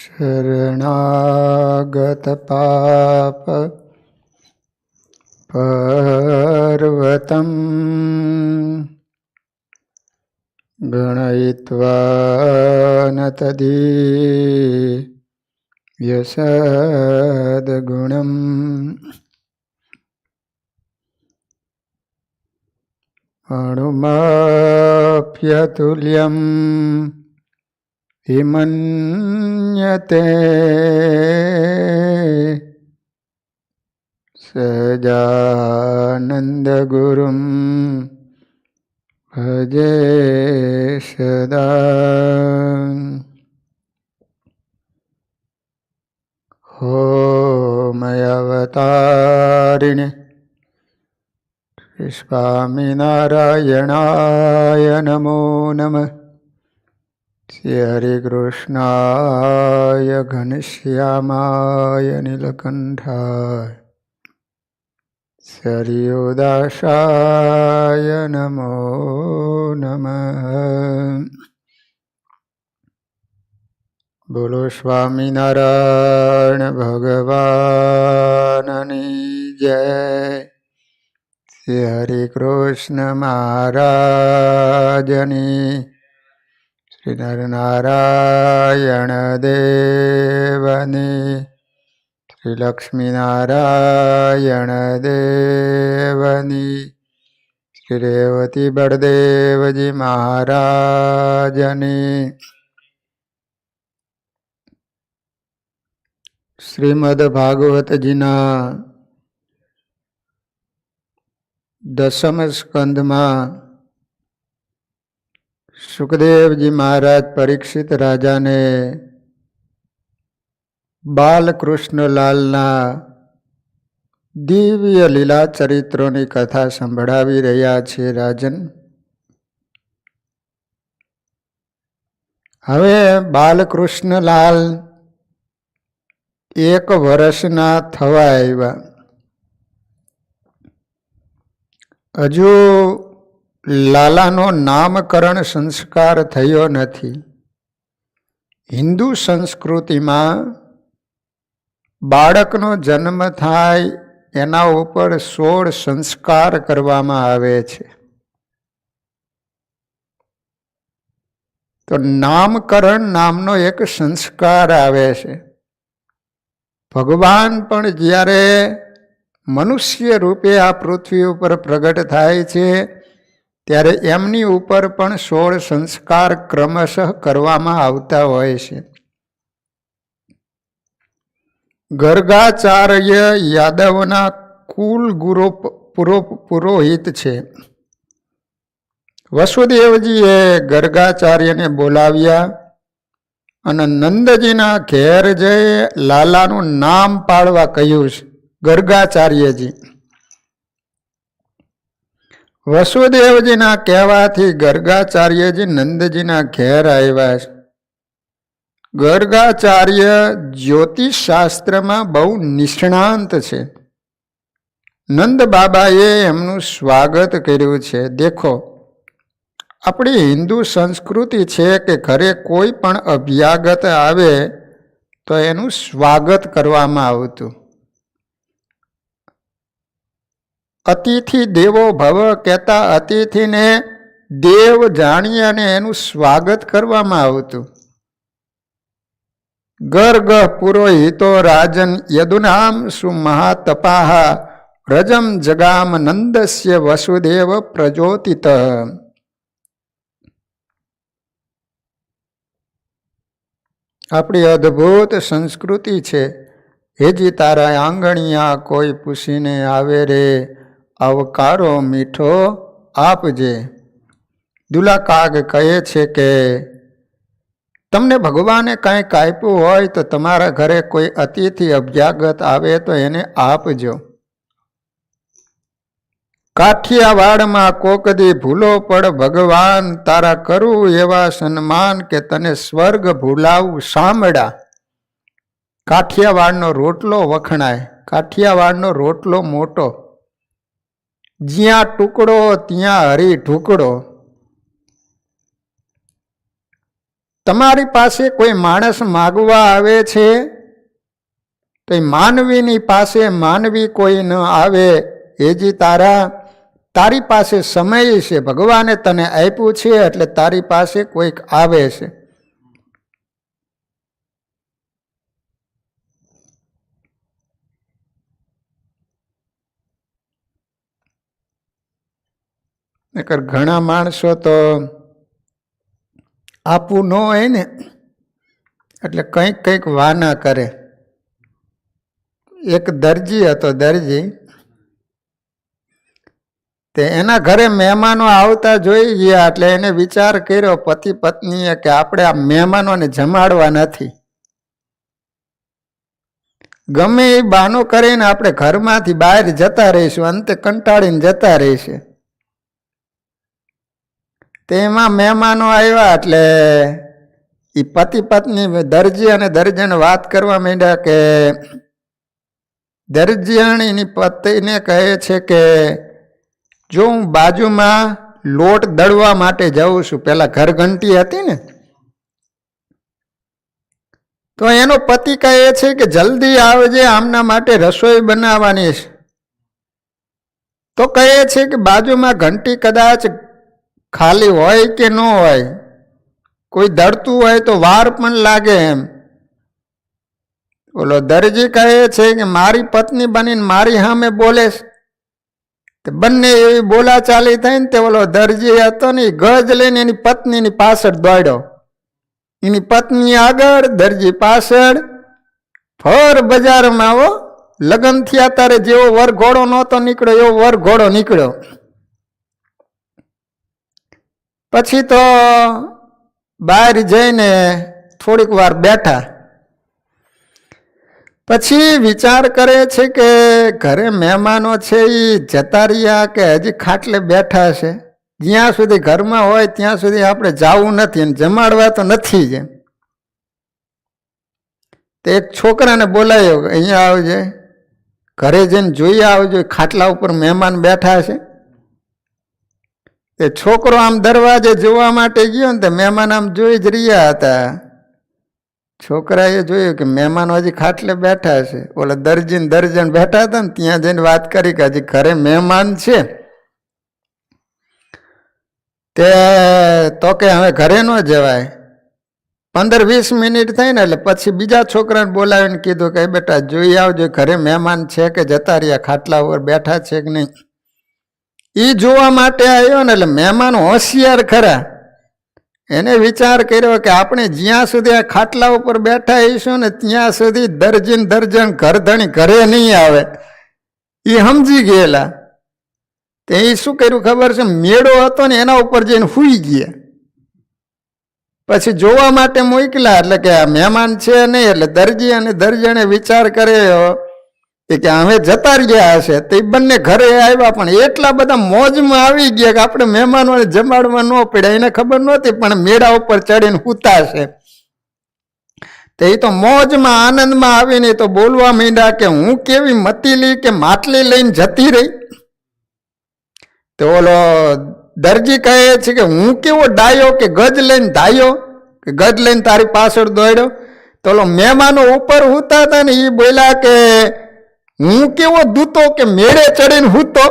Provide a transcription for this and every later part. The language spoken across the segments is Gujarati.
શરણાગત પાપ પર્વતમ ગણયિત્વા ન તદીયસદ્ગુણમ અણુમાપ્યતુલ્યમ વિમન્યતે સજાનંદગુરુમ ભજે સદા. મયાવતારિણે સ્વામિનારાયણાય નમો નમઃ. શ્રી હરિકૃષ્ણાય ઘનશ્યામાય નીલકંઠાય હરિયોદાસાય નમો નમઃ. બોલો સ્વામિનારાયણ ભગવાનની જય. શ્રી હરિકૃષ્ણ મહારાજની, શ્રી નરનારાયણ દેવની, શ્રી લક્ષ્મીનારાયણ દેવની, શ્રી રેવતી બળદેવજી મહારાજની. શ્રીમદ ભાગવતજીના 10મ સ્કંધમાં સુખદેવજી મહારાજ પરીક્ષિત રાજાને બાલકૃષ્ણલાલના દિવ્ય લીલા ચરિત્રોની કથા સંભળાવી રહ્યા છે. રાજન, હવે બાલકૃષ્ણલાલ 1 વર્ષના થવા આવ્યા. હજુ લાલાનો નામકરણ સંસ્કાર થયો નથી. હિન્દુ સંસ્કૃતિમાં બાળકનો જન્મ થાય એના ઉપર 16 સંસ્કાર કરવામાં આવે છે. તો નામકરણ નામનો એક સંસ્કાર આવે છે. ભગવાન પણ જ્યારે મનુષ્ય રૂપે આ પૃથ્વી ઉપર પ્રગટ થાય છે ત્યારે એમની ઉપર પણ 16 સંસ્કાર ક્રમશઃ કરવામાં આવતા હોય છે. ગર્ગાચાર્ય યાદવના કુલ ગુરુ પુરોહિત છે. વસુદેવજીએ ગર્ગાચાર્યને બોલાવ્યા અને નંદજીના ઘેર જઈ લાલાનું નામ પાડવા કહ્યું છે. ગર્ગાચાર્યજી વસુદેવજીના કહેવાથી ગર્ગાચાર્યજી નંદજીના ઘેર આવ્યા છે. ગર્ગાચાર્ય જ્યોતિષ શાસ્ત્રમાં બહુ નિષ્ણાંત છે. નંદ બાબાએ એમનું સ્વાગત કર્યું છે. દેખો, આપણી હિન્દુ સંસ્કૃતિ છે કે ઘરે કોઈ પણ અભ્યાગત આવે તો એનું સ્વાગત કરવામાં આવતું. અતિથિ દેવો ભવ કહેતા અતિથિને દેવ જાણી અને એનું સ્વાગત કરવામાં આવતું. ગર્ગ પુરોહિતો રાજન યદુનામ સુમહાતપાહ વ્રજમ જગામ નંદસ્ય વસુદેવ પ્રજોતિત. આપણી અદ્ભુત સંસ્કૃતિ છે. હેજી તારા આંગણિયા કોઈ પૂછીને આવે રે, આવકારો મીઠો આપજે. દુલાકાગ કહે છે કે તમને ભગવાને કાંઈક આપ્યું હોય તો તમારા ઘરે કોઈ અતિથિ અભ્યાગત આવે તો એને આપજો. કાઠિયાવાડમાં કોકદી ભૂલો પડ ભગવાન તારા કરું એવા સન્માન કે તને સ્વર્ગ ભૂલાવું સાંભળા. કાઠિયાવાડનો રોટલો વખણાય. કાઠિયાવાડનો રોટલો મોટો. જ્યાં ટુકડો ત્યાં હરી ઢુકડો. તમારી પાસે કોઈ માણસ માગવા આવે છે તો એ માનવીની પાસે માનવી કોઈ ન આવે. હેજી તારી પાસે સમય છે, ભગવાને તને આપ્યું છે એટલે તારી પાસે કોઈક આવે છે. નકર ઘણા માણસો તો આપવું ન હોય ને એટલે કંઈક કંઈક વાના કરે. એક દરજી હતો, દરજી તે એના ઘરે મહેમાનો આવતા જોઈ ગયા એટલે એને વિચાર કર્યો પતિ પત્નીએ કે આપણે આ મહેમાનોને જમાડવા નથી. ગમે એ બહાનો કરીને આપણે ઘરમાંથી બહાર જતા રહીશું, અંતે કંટાળીને જતા રહીશું. તેમાં મહેમાનો આવ્યા એટલે એ પતિ પત્ની દરજી અને દરજીને વાત કરવા માંડ્યા કે દરજીયાણીની પત્નીને કહે છે કે જો હું બાજુમાં લોટ દળવા માટે જાઉં છું, પેલા ઘરઘંટી હતી ને, તો એનો પતિ કહે છે કે જલ્દી આવજે, આમના માટે રસોઈ બનાવવાની છે. તો કહે છે કે બાજુમાં ઘંટી કદાચ ખાલી હોય કે ન હોય, કોઈ દળતું હોય તો વાર પણ લાગે એમ. ઓલો દરજી કહે છે કે મારી પત્ની બનીને મારી સામે બોલે છે. બંને એવી બોલાચાલી થઈ ને તે ઓલો દરજી હતો ને ગજ લઈને એની પત્નીની પાછળ દોડ્યો. એની પત્ની આગળ, દરજી પાછળ. ફર બજારમાં આવો લગ્ન થયા ત્યારે જેવો વરઘોડો નહોતો નીકળ્યો એવો વરઘોડો નીકળ્યો. પછી તો બહાર જઈને થોડીક વાર બેઠા. પછી વિચાર કરે છે કે ઘરે મહેમાનો છે એ જતા રહ્યા કે હજી ખાટલે બેઠા છે, જ્યાં સુધી ઘરમાં હોય ત્યાં સુધી આપણે જવું નથી અને જમાડવા તો નથી જ. તો એક છોકરાને બોલાયો, અહીંયા આવજે, ઘરે જઈને જોઈ આવજો ખાટલા ઉપર મહેમાન બેઠા છે. તે છોકરો આમ દરવાજે જોવા માટે ગયો ને તે મહેમાન આમ જોઈ જ રહ્યા હતા. છોકરાએ જોયું કે મહેમાનો હજી ખાટલે બેઠા છે. ઓલા દરજીને દર્જન બેઠા હતા ને ત્યાં જઈને વાત કરી કે હજી ઘરે મહેમાન છે. તે તો કે હવે ઘરે ન જવાય. 15-20 મિનિટ થઈ ને એટલે પછી બીજા છોકરાને બોલાવીને કીધું કે બેટા જોઈ આવજો ઘરે મહેમાન છે કે જતા રહ્યા, ખાટલા ઉપર બેઠા છે કે નહીં. એ જોવા માટે આવ્યો ને એટલે મહેમાન હોશિયાર ખરા. એને વિચાર કર્યો કે આપણે જ્યાં સુધી આ ખાટલા ઉપર બેઠા હઈશું ને ત્યાં સુધી દર્જન ઘરધણી ઘરે નહીં આવે. એ સમજી ગયેલા. તે એ શું કર્યું ખબર છે, મેળો હતો ને એના ઉપર જઈને સૂઈ ગયા. પછી જોવા માટે મોકલા એટલે કે આ મહેમાન છે નહીં. એટલે દરજી અને દરજણે વિચાર કર્યો કે હવે જતા રહ્યા હશે. તો એ બંને ઘરે આવ્યા પણ એટલા બધા મોજમાં આવી ગયા કે આપણે મહેમાનોને જમાડવા ન પડ્યા. એને ખબર નહોતી પણ મેળા ઉપર ચડીને સૂતા છે. તો એ તો મોજમાં આનંદમાં આવીને તો બોલવા માંડ્યા કે હું કેવી મતીલી કે માટલી લઈને જતી રહી. તો ઓલો દરજી કહે છે કે હું કેવો ડાયો કે ગજ લઈને ધાયો કે ગજ લઈને તારી પાછળ દોડ્યો. તો ઓલો મહેમાનો ઉપર સૂતા હતા ને એ બોલ્યા કે હું કેવો દૂતો કે મેળે ચડીને હૂતો,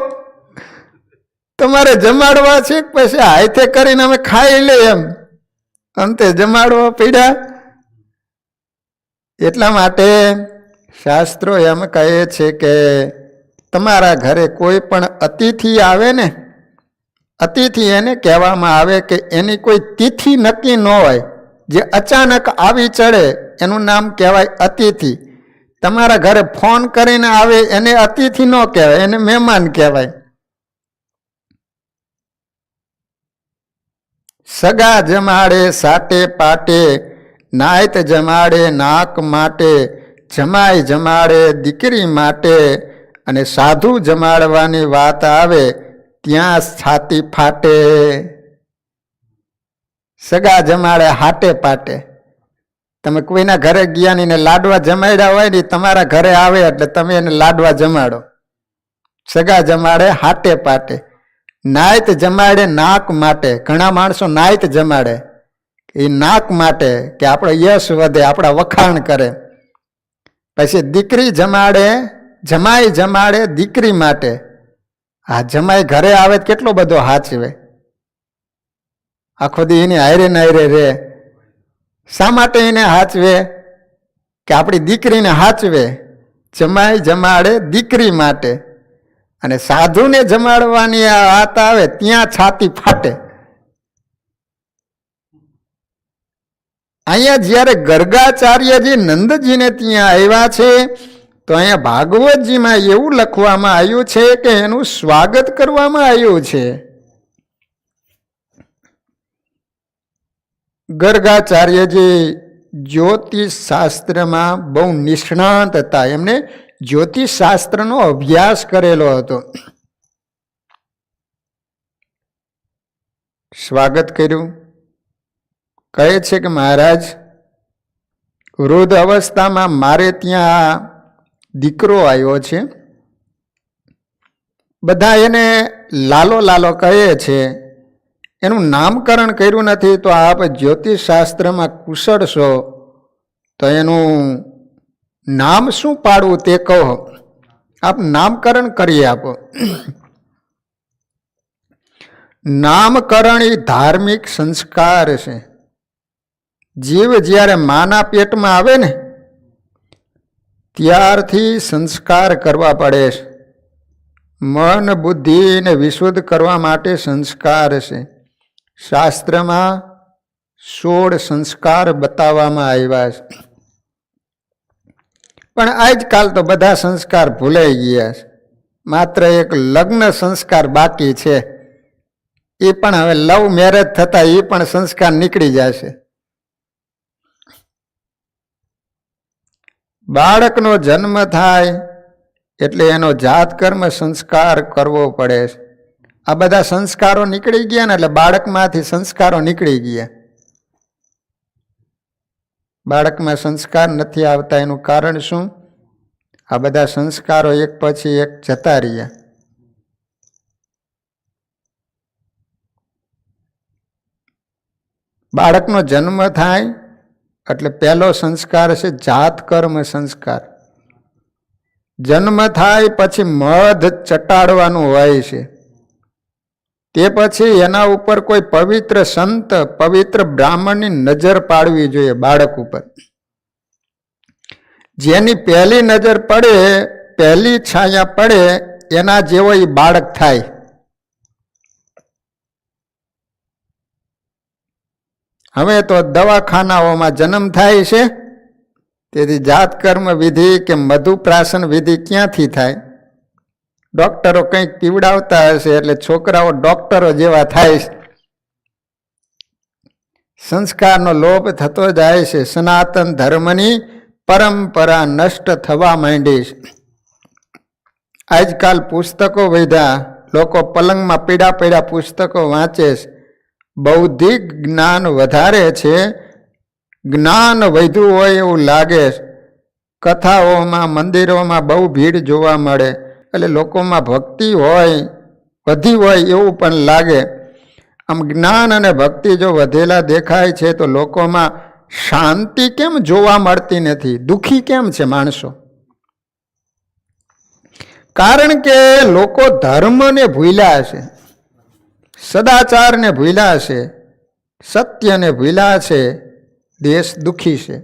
તમારે જમાડવા છે પછી હાથે કરીને અમે ખાઈ લે એમ. અંતે જમાડવા પડ્યા. એટલા માટે શાસ્ત્રો એમ કહે છે કે તમારા ઘરે કોઈ પણ અતિથિ આવે ને, અતિથિ એને કહેવામાં આવે કે એની કોઈ તિથિ નક્કી ન હોય, જે અચાનક આવી ચડે એનું નામ કહેવાય અતિથિ. તમારા ઘરે ફોન કરીને આવે એને અતિથિ ન કહેવાય, એને મહેમાન કહેવાય. સગા જમાડે સાટે પાટે, નાયત જમાડે નાક માટે, જમાઈ જમાડે દીકરી માટે, અને સાધુ જમાડવાની વાત આવે ત્યાં છાતી ફાટે. સગા જમાડે હાટે પાટે. તમે કોઈના ઘરે ગયા ને લાડવા જમાડ્યા હોય ને તમારા ઘરે આવે એટલે તમે એને લાડવા જમાડો. સગા જમાડે હાટે પાટે. નાયત જમાડે નાક માટે. ઘણા માણસો નાયત જમાડે એ નાક માટે કે આપણો યશ વધે, આપણા વખાણ કરે. પછી દીકરી જમાડે, જમાઈ જમાડે દીકરી માટે. આ જમાઈ ઘરે આવે કેટલો બધો હાચવે, આખો દી એને હારે ને હારે રે. શા માટે એને હાચવે? કે આપણી દીકરીને હાચવે. જમાઈ જમાડે દીકરી માટે. અને સાધુને જમાડવાની આ વાત આવે ત્યાં છાતી ફાટે. અહીંયા જ્યારે ગર્ગાચાર્યજી નંદજીને ત્યાં આવ્યા છે તો અહીંયા ભાગવતજીમાં એવું લખવામાં આવ્યું છે કે એનું સ્વાગત કરવામાં આવ્યું છે. ગર્ગાચાર્યજી જ્યોતિષ શાસ્ત્રમાં બહુ નિષ્ણાત હતા. એમને જ્યોતિષ શાસ્ત્રનો અભ્યાસ કરેલો હતો. સ્વાગત કર્યું. કહે છે કે મહારાજ, વૃદ્ધ અવસ્થામાં મારે ત્યાં દીકરો આવ્યો છે. બધા એને લાલો લાલો કહે છે. એનું નામકરણ કર્યું નથી, તો આપ જ્યોતિષ શાસ્ત્રમાં કુશળ છો તો એનું નામ શું પાડવું તે કહો. આપ નામકરણ કરી આપો. નામકરણ એ ધાર્મિક સંસ્કાર છે. જીવ જ્યારે માના પેટમાં આવે ને ત્યારથી સંસ્કાર કરવા પડે છે. મન બુદ્ધિને વિશુદ્ધ કરવા માટે સંસ્કાર છે. શાસ્ત્રમાં 16 સંસ્કાર બતાવવામાં આવ્યા છે. પણ આજકાલ તો બધા સંસ્કાર ભૂલાઈ ગયા છે. માત્ર એક લગ્ન સંસ્કાર બાકી છે. એ પણ હવે લવ મેરેજ થતા એ પણ સંસ્કાર નીકળી જશે. બાળકનો જન્મ થાય એટલે એનો જાત કર્મ સંસ્કાર કરવો પડે છે. આ બધા સંસ્કારો નીકળી ગયા ને એટલે બાળકમાંથી સંસ્કારો નીકળી ગયા. બાળકમાં સંસ્કાર નથી આવતા એનું કારણ શું? આ બધા સંસ્કારો એક પછી એક જતા રહ્યા. બાળકનો જન્મ થાય એટલે પહેલો સંસ્કાર છે જાત કર્મ સંસ્કાર. જન્મ થાય પછી મધ ચટાડવાનું હોય છે. તે પછી એના ઉપર કોઈ પવિત્ર સંત, પવિત્ર બ્રાહ્મણની નજર પાડવી જોઈએ બાળક ઉપર. જેની પહેલી નજર પડે, પહેલી છાયા પડે, એના જેવો એ બાળક થાય. હવે તો દવાખાનાઓમાં જન્મ થાય છે. તેથી જાત કર્મ વિધિ કે મધુપ્રાશન વિધિ ક્યાંથી થાય? ડોક્ટરો કંઈક પીવડાવતા હશે એટલે છોકરાઓ ડોક્ટરો જેવા થાય છે. સંસ્કારનો લોપ થતો જાય છે. સનાતન ધર્મની પરંપરા નષ્ટ થવા માંડી છે. આજકાલ પુસ્તકો વધ્યા, લોકો પલંગમાં પીડા પીડા પુસ્તકો વાંચે છે. બૌદ્ધિક જ્ઞાન વધારે છે. જ્ઞાન વધ્યું હોય એવું લાગે છે. કથાઓમાં, મંદિરોમાં બહુ ભીડ જોવા મળે એટલે લોકોમાં ભક્તિ હોય, વધી હોય એવું પણ લાગે. આમ જ્ઞાન અને ભક્તિ જો વધેલા દેખાય છે તો લોકોમાં શાંતિ કેમ જોવા મળતી નથી? દુઃખી કેમ છે માણસો? કારણ કે લોકો ધર્મને ભૂલ્યા છે, સદાચારને ભૂલ્યા છે, સત્યને ભૂલ્યા છે. દેશ દુઃખી છે.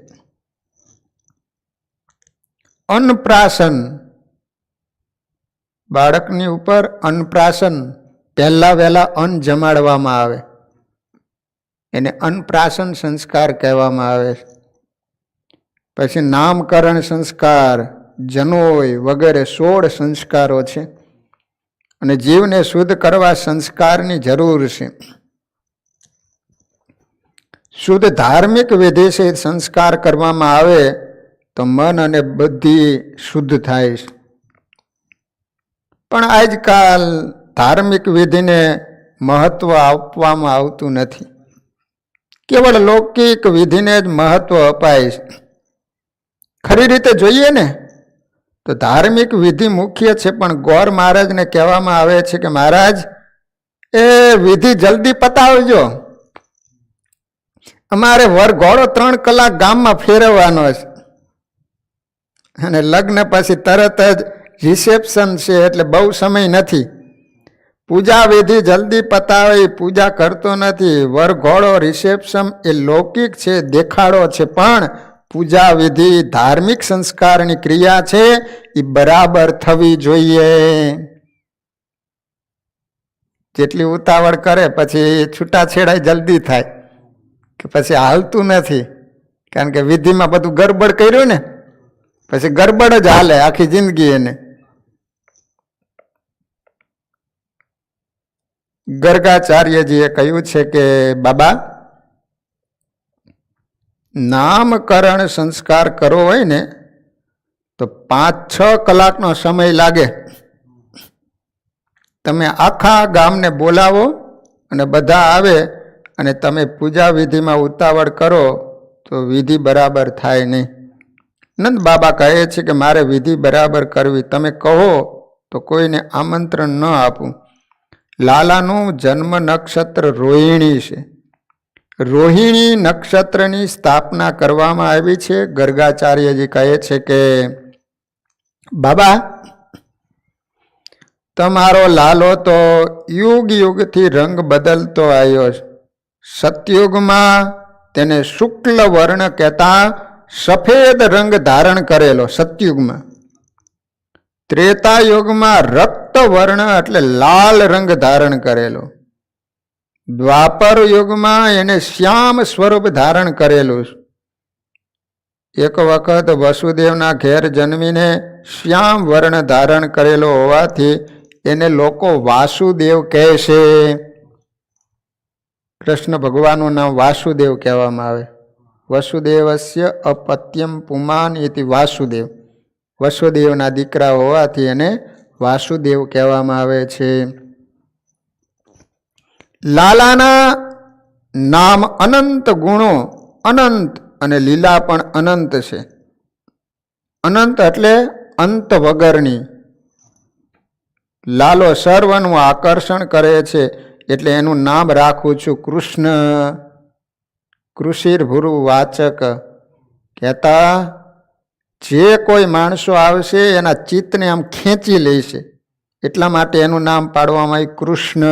અન્નપ્રાશન, બાળકની ઉપર અન્નપ્રાશન, પહેલા વહેલા અન્ન જમાડવામાં આવે એને અન્નપ્રાશન સંસ્કાર કહેવામાં આવે. પછી નામકરણ સંસ્કાર, જનોય વગેરે 16 સંસ્કારો છે. અને જીવને શુદ્ધ કરવા સંસ્કારની જરૂર છે. શુદ્ધ ધાર્મિક વિધિ છે સંસ્કાર કરવામાં આવે તો મન અને બુદ્ધિ શુદ્ધ થાય છે. પણ આજકાલ ધાર્મિક વિધિને મહત્વ આપવામાં આવતું નથી. કેવળ લૌકિક વિધિને જ મહત્વ અપાય છે. ખરી રીતે જોઈએ ને તો ધાર્મિક વિધિ મુખ્ય છે, પણ ગોર મહારાજને કહેવામાં આવે છે કે મહારાજ એ વિધિ જલ્દી પતાવજો, અમારે વરઘોડો 3 કલાક ગામમાં ફેરવવાનો છે અને લગ્ન પછી તરત જ રિસેપ્શન છે, એટલે બહુ સમય નથી. પૂજા વિધિ જલ્દી પતાવે, પૂજા કરતો નથી. વરઘોડો રિસેપ્શન એ લૌકિક છે, દેખાડો છે, પણ પૂજા વિધિ ધાર્મિક સંસ્કારની ક્રિયા છે, એ બરાબર થવી જોઈએ. જેટલી ઉતાવળ કરે પછી છૂટાછેડા જલ્દી થાય કે પછી હાલતું નથી, કારણ કે વિધિમાં બધું ગરબડ કર્યું ને, પછી ગરબડ જ હાલે આખી જિંદગી. એને ગર્ગાચાર્યજીએ કહ્યું છે કે બાબા, નામકરણ સંસ્કાર કરવો હોય ને તો 5-6 કલાકનો સમય લાગે. તમે આખા ગામને બોલાવો અને બધા આવે અને તમે પૂજા વિધિમાં ઉતાવળ કરો તો વિધિ બરાબર થાય નહીં. નંદ બાબા કહે છે કે મારે વિધિ બરાબર કરવી, તમે કહો તો કોઈને આમંત્રણ ન આપું. લાલાનું જન્મ નક્ષત્ર રોહિણી છે. રોહિણી નક્ષત્રની સ્થાપના કરવામાં આવી છે. ગર્ગાચાર્યજી કહે છે કે બાબા, તમારો લાલો તો યુગ યુગથી રંગ બદલતો આવ્યો છે. સતયુગમાં તેને શુક્લ વર્ણ કહેતા સફેદ રંગ ધારણ કરેલો સતયુગમાં. ત્રેતા યુગમાં રક્ત વર્ણ એટલે લાલ રંગ ધારણ કરેલો. દ્વાપર યુગમાં એને શ્યામ સ્વરૂપ ધારણ કરેલું. એક વખત વસુદેવના ઘેર જન્મીને શ્યામ વર્ણ ધારણ કરેલો હોવાથી એને લોકો વાસુદેવ કહે છે. કૃષ્ણ ભગવાનનું નામ વાસુદેવ કહેવામાં આવે. વસુદેવસ્ય અપત્યમ પુમાન ઇતિ વાસુદેવ. વસુદેવના દીકરા હોવાથી એને વાસુદેવ કહેવામાં આવે છે. લાલાના નામ અનંત ગુણો, અનંત અને લીલા પણ અનંત છે. અનંત એટલે અંત વગરની. લાલો સર્વનું આકર્ષણ કરે છે, એટલે એનું નામ રાખું છું કૃષ્ણ. કૃષિર ભુરુ વાચક કહેતા જે કોઈ માણસો આવશે એના ચિત્તને આમ ખેંચી લેશે, એટલા માટે એનું નામ પાડવામાં આવ્યું કૃષ્ણ.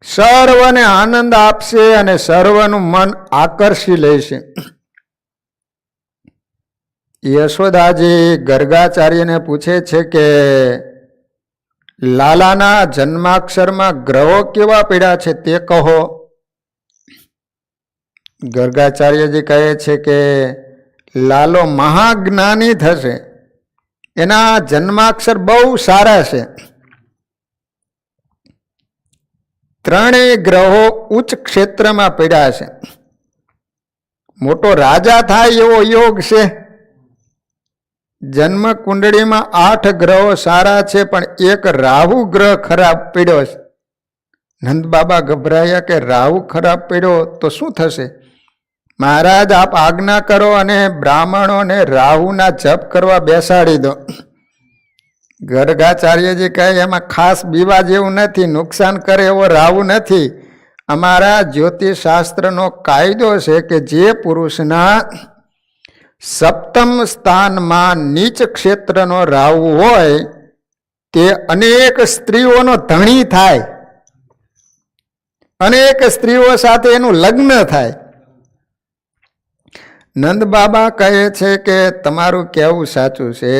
સર્વને આનંદ આપશે અને સર્વનું મન આકર્ષી લેશે. યશોદાજી ગર્ગાચાર્યને પૂછે છે કે લાલાના જન્માક્ષરમાં ગ્રહો કેવા પડ્યા છે તે કહો. ગર્ગાચાર્યજી કહે છે કે લાલો મહાજ્ઞાની થશે, એના જન્માક્ષર બહુ સારા છે. 3 ગ્રહો ઉચ્ચ ક્ષેત્રમાં પડ્યા છે. મોટો રાજા થાય એવો યોગ છે. જન્મ કુંડળીમાં 8 ગ્રહો સારા છે, પણ એક રાહુ ગ્રહ ખરાબ પડ્યો છે. નંદ બાબા ગભરાયા કે રાહુ ખરાબ પડ્યો તો શું થશે? મહારાજ આપ આજ્ઞા કરો અને બ્રાહ્મણોને રાહુના જપ કરવા બેસાડી દો. ગર્ગાચાર્યજી કહે એમાં ખાસ બીવા જેવું નથી, નુકસાન કરે એવો રાહુ નથી. અમારા જ્યોતિષશાસ્ત્રનો કાયદો છે કે જે પુરુષના સપ્તમ સ્થાનમાં નીચ ક્ષેત્રનો રાહુ હોય તે અનેક સ્ત્રીઓનો ધણી થાય, અનેક સ્ત્રીઓ સાથે એનું લગ્ન થાય. નંદ બાબા કહે છે કે તમારું કહેવું સાચું છે.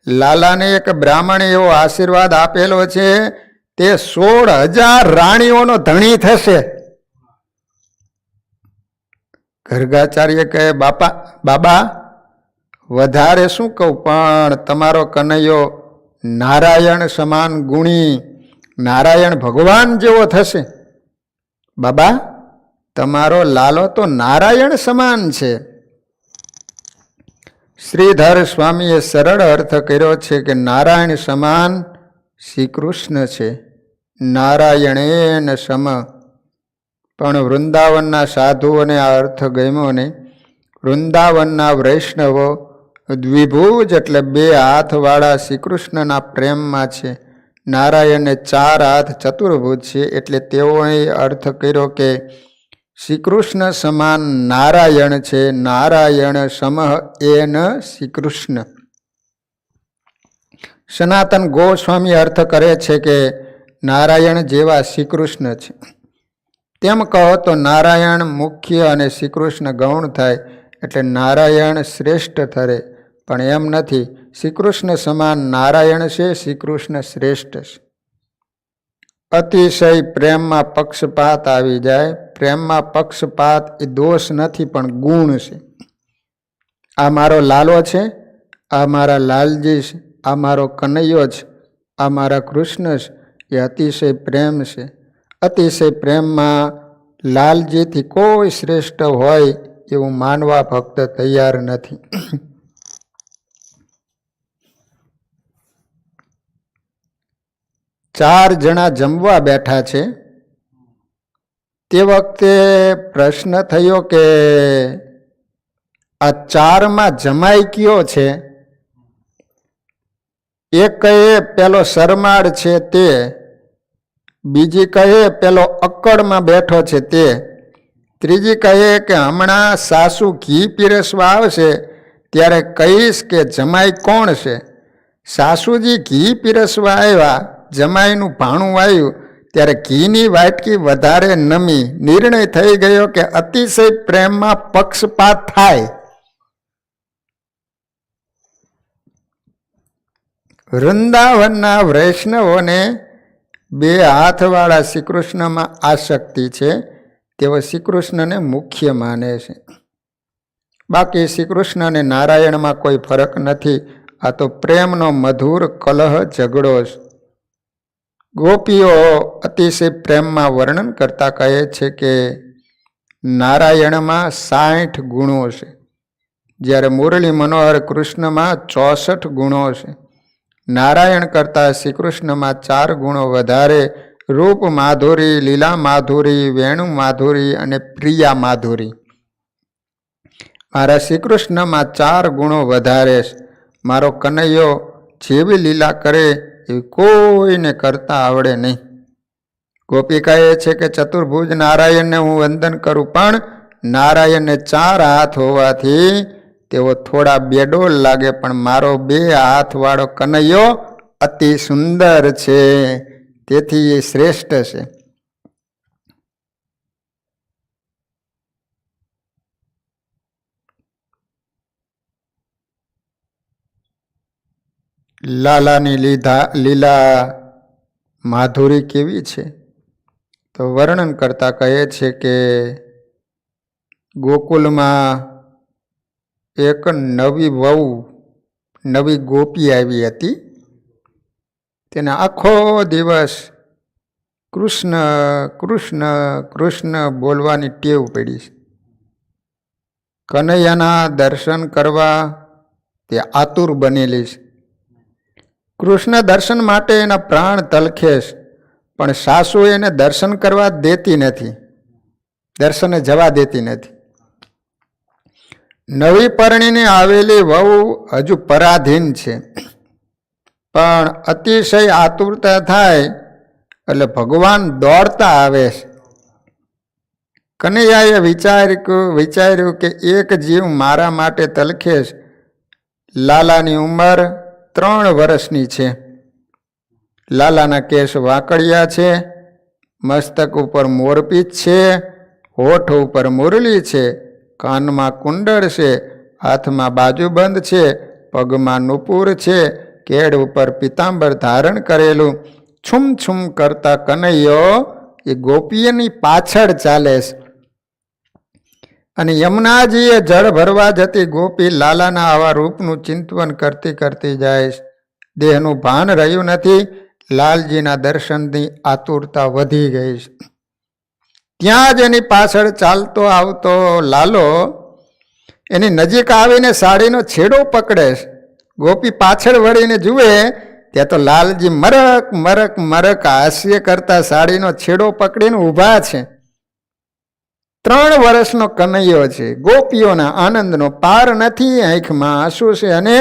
લાલાને એક બ્રાહ્મણે એવો આશીર્વાદ આપેલો છે, તે 16,000 રાણીઓનો ધણી થશે. ગર્ગાચાર્ય કહે બાબા વધારે શું કહું, પણ તમારો કનૈયો નારાયણ સમાન ગુણી, નારાયણ ભગવાન જેવો થશે. બાબા તમારો લાલો તો નારાયણ સમાન છે. શ્રીધર સ્વામીએ સરળ અર્થ કર્યો છે કે નારાયણ સમાન શ્રી કૃષ્ણ છે, નારાયણેન સમ. પણ વૃંદાવનના સાધુઓને આ અર્થ ગમ્યો નહીં. વૃંદાવનના વૈષ્ણવો દ્વિભુજ એટલે 2 હાથવાળા શ્રી કૃષ્ણના પ્રેમમાં છે. નારાયણને 4 હાથ ચતુર્ભુજ છે, એટલે તેઓએ અર્થ કર્યો કે શ્રીકૃષ્ણ સમાન નારાયણ છે, નારાયણ સમઃ એન શ્રીકૃષ્ણ. સનાતન ગોસ્વામી અર્થ કરે છે કે નારાયણ જેવા શ્રીકૃષ્ણ છે. તેમ કહો તો નારાયણ મુખ્ય અને શ્રીકૃષ્ણ ગૌણ થાય, એટલે નારાયણ શ્રેષ્ઠ ઠરે. પણ એમ નથી. શ્રીકૃષ્ણ સમાન નારાયણ છે, શ્રીકૃષ્ણ શ્રેષ્ઠ છે. અતિશય પ્રેમમાં પક્ષપાત આવી જાય. પ્રેમમાં પક્ષપાત એ દોષ નથી પણ ગુણ છે. આ મારો લાલો છે, આ મારા લાલજી છે, આ મારો કનૈયો છે, આ મારા કૃષ્ણ છે, એ અતિશય પ્રેમ છે. અતિશય પ્રેમમાં લાલજીથી કોઈ શ્રેષ્ઠ હોય એવું માનવા ભક્ત તૈયાર નથી. ચાર જણા જમવા બેઠા છે. તે વખતે પ્રશ્ન થયો કે આ ચારમાં જમાઈ કયો છે? એક કહે પેલો શરમાળ છે તે, બીજી કહે પેલો અક્કડમાં બેઠો છે તે, ત્રીજી કહે કે હમણાં સાસુ ઘી પીરસવા આવશે ત્યારે કહીશ કે જમાઈ કોણ છે. સાસુજી ઘી પીરસવા આવ્યા, જમાઈનું ભાણું આવ્યું ત્યારે ઘીની વાટકી વધારે નમી. નિર્ણય થઈ ગયો કે અતિશય પ્રેમમાં પક્ષપાત થાય. વૃંદાવનના વૈષ્ણવોને બે હાથવાળા શ્રીકૃષ્ણમાં આસક્તિ છે. તેઓ શ્રીકૃષ્ણને મુખ્ય માને છે. બાકી શ્રીકૃષ્ણ અને નારાયણમાં કોઈ ફરક નથી. આ તો પ્રેમનો મધુર કલહ ઝઘડો છે. ગોપીઓ અતિશય પ્રેમમાં વર્ણન કરતા કહે છે કે નારાયણમાં 60 ગુણો છે, જ્યારે મુરલી મનોહર કૃષ્ણમાં 64 ગુણો છે. નારાયણ કરતાં શ્રીકૃષ્ણમાં 4 ગુણો વધારે: રૂપ માધુરી, લીલા માધુરી, વેણુ માધુરી અને પ્રિયા માધુરી. મારા શ્રીકૃષ્ણમાં 4 ગુણો વધારે છે. મારો કનૈયો જેવી લીલા કરે એવી કોઈને કરતા આવડે નહીં. ગોપી કહે છે કે ચતુર્ભુજ નારાયણને હું વંદન કરું, પણ નારાયણને 4 હાથ હોવાથી તેઓ થોડા બેડોલ લાગે, પણ મારો 2 હાથવાળો કનૈયો અતિ સુંદર છે, તેથી એ શ્રેષ્ઠ છે. લાલાની લીલા માધુરી કેવી છે? તો વર્ણન કરતા કહે છે કે ગોકુલમાં એક નવી વહુ, નવી ગોપી આવી હતી. તેને આખો દિવસ કૃષ્ણ કૃષ્ણ કૃષ્ણ બોલવાની ટેવ પડી છે. કનૈયાના દર્શન કરવા તે આતુર બનેલી છે. કૃષ્ણ દર્શન માટે એના પ્રાણ તલખે છે, પણ સાસુ એને દર્શન કરવા દેતી નથી, દર્શને જવા દેતી નથી. નવી પરણીને આવેલી વહુ હજુ પરાધીન છે, પણ અતિશય આતુરતા થાય એટલે ભગવાન દોડતા આવે છે. કનૈયાએ વિચાર્યું કે એક જીવ મારા માટે તલખે છે. લાલાની ઉંમર 3 વર્ષની છે. લાલાના કેસ વાંકડિયા છે, મસ્તક ઉપર મોરપીંછ છે, હોઠ ઉપર મુરલી છે, કાનમાં કુંડળ છે, હાથમાં બાજુબંધ છે, પગમાં નુપુર છે, કેડ ઉપર પીતાંબર ધારણ કરેલું. છુમ છુમ કરતા કનૈયો એ ગોપીઓની પાછળ ચાલે છે. અને યમુનાજીએ જળ ભરવા જતી ગોપી લાલાના આવા રૂપનું ચિંતન કરતી કરતી જાય છે. દેહનું ભાન રહ્યું નથી. લાલજીના દર્શનની આતુરતા વધી ગઈ છે. ત્યાં જ એની પાછળ ચાલતો આવતો લાલો એની નજીક આવીને સાડીનો છેડો પકડે છે. ગોપી પાછળ વળીને જુએ ત્યાં તો લાલજી મરક મરક મરક હાસ્ય કરતા સાડીનો છેડો પકડીને ઊભા છે. 3 વર્ષનો કનૈયો છે. ગોપીઓના આનંદનો પાર નથી. આંખમાં આંસુ છે અને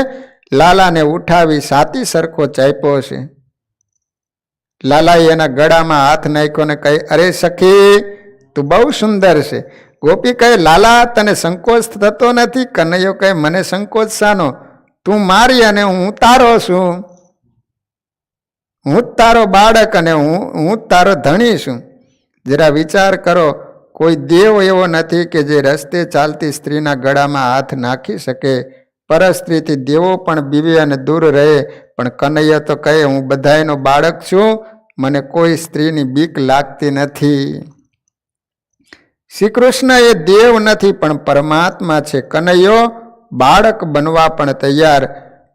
લાલાને ઉઠાવી સાતી સરખો ચાપ્યો છે. લાલાએ એના ગળામાં હાથ નાખ્યો ને કહી, અરે સખી, તું બહુ સુંદર છે. ગોપી કહે લાલા તને સંકોચ થતો નથી? કનૈયો કહે મને સંકોચ શાનો? તું મારી અને હું તારો છું. હું જ તારો બાળક અને હું જ તારો ધણી છું. જરા વિચાર કરો, કોઈ દેવ એવો નથી કે જે રસ્તે ચાલતી સ્ત્રીના ગળામાં હાથ નાખી શકે. પરસ્ત્રીથી દેવો પણ બીવે અને દૂર રહે, પણ કનૈયો તો કહે હું બધાયનો બાળક છું, મને કોઈ સ્ત્રીની બીક લાગતી નથી. શ્રી કૃષ્ણ એ દેવ નથી પણ પરમાત્મા છે. કનૈયો બાળક બનવા પણ તૈયાર,